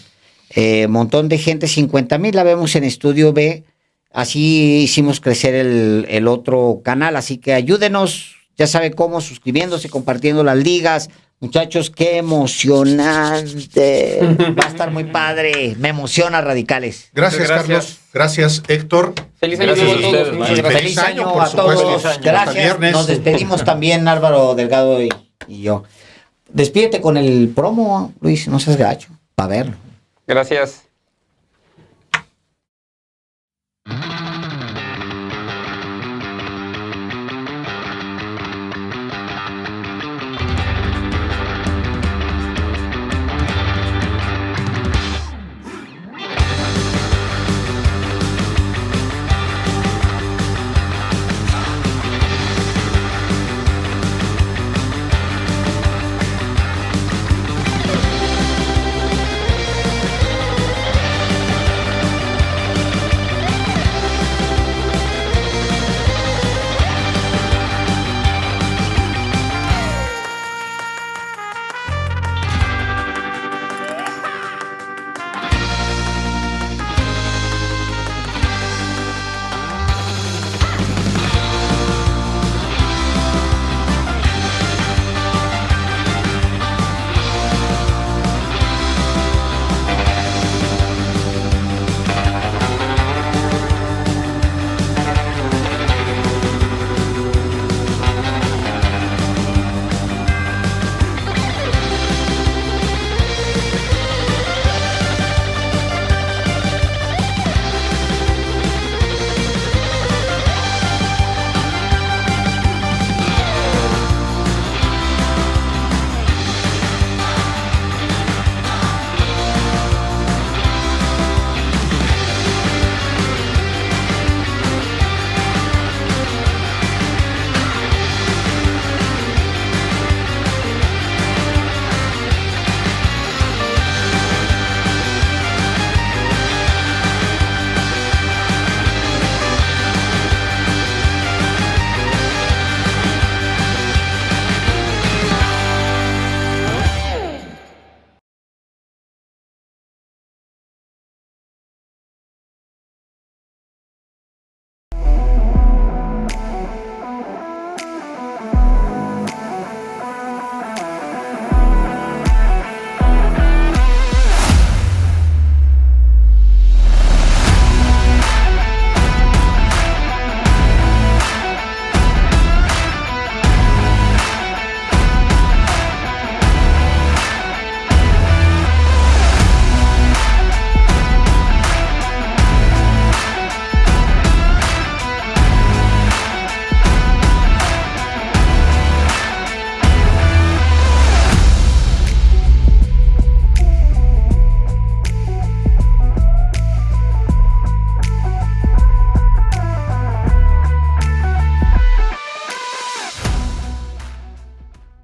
montón de gente. 50,000 la vemos en Estudio B. Así hicimos crecer el otro canal. Así que ayúdenos. Ya sabe cómo, suscribiéndose, compartiendo las ligas. Muchachos, qué emocionante. Va a estar muy padre. Me emociona, Radicales. Gracias, Gracias. Carlos. Gracias, Héctor. Feliz año Gracias nuevo a a ustedes, todos. Muchas maestro. gracias. Feliz año por a todos. supuesto. Hasta Gracias. viernes. Nos despedimos también, Álvaro Delgado y yo. Despídete con el promo, Luis. No seas gacho. Para verlo. Gracias.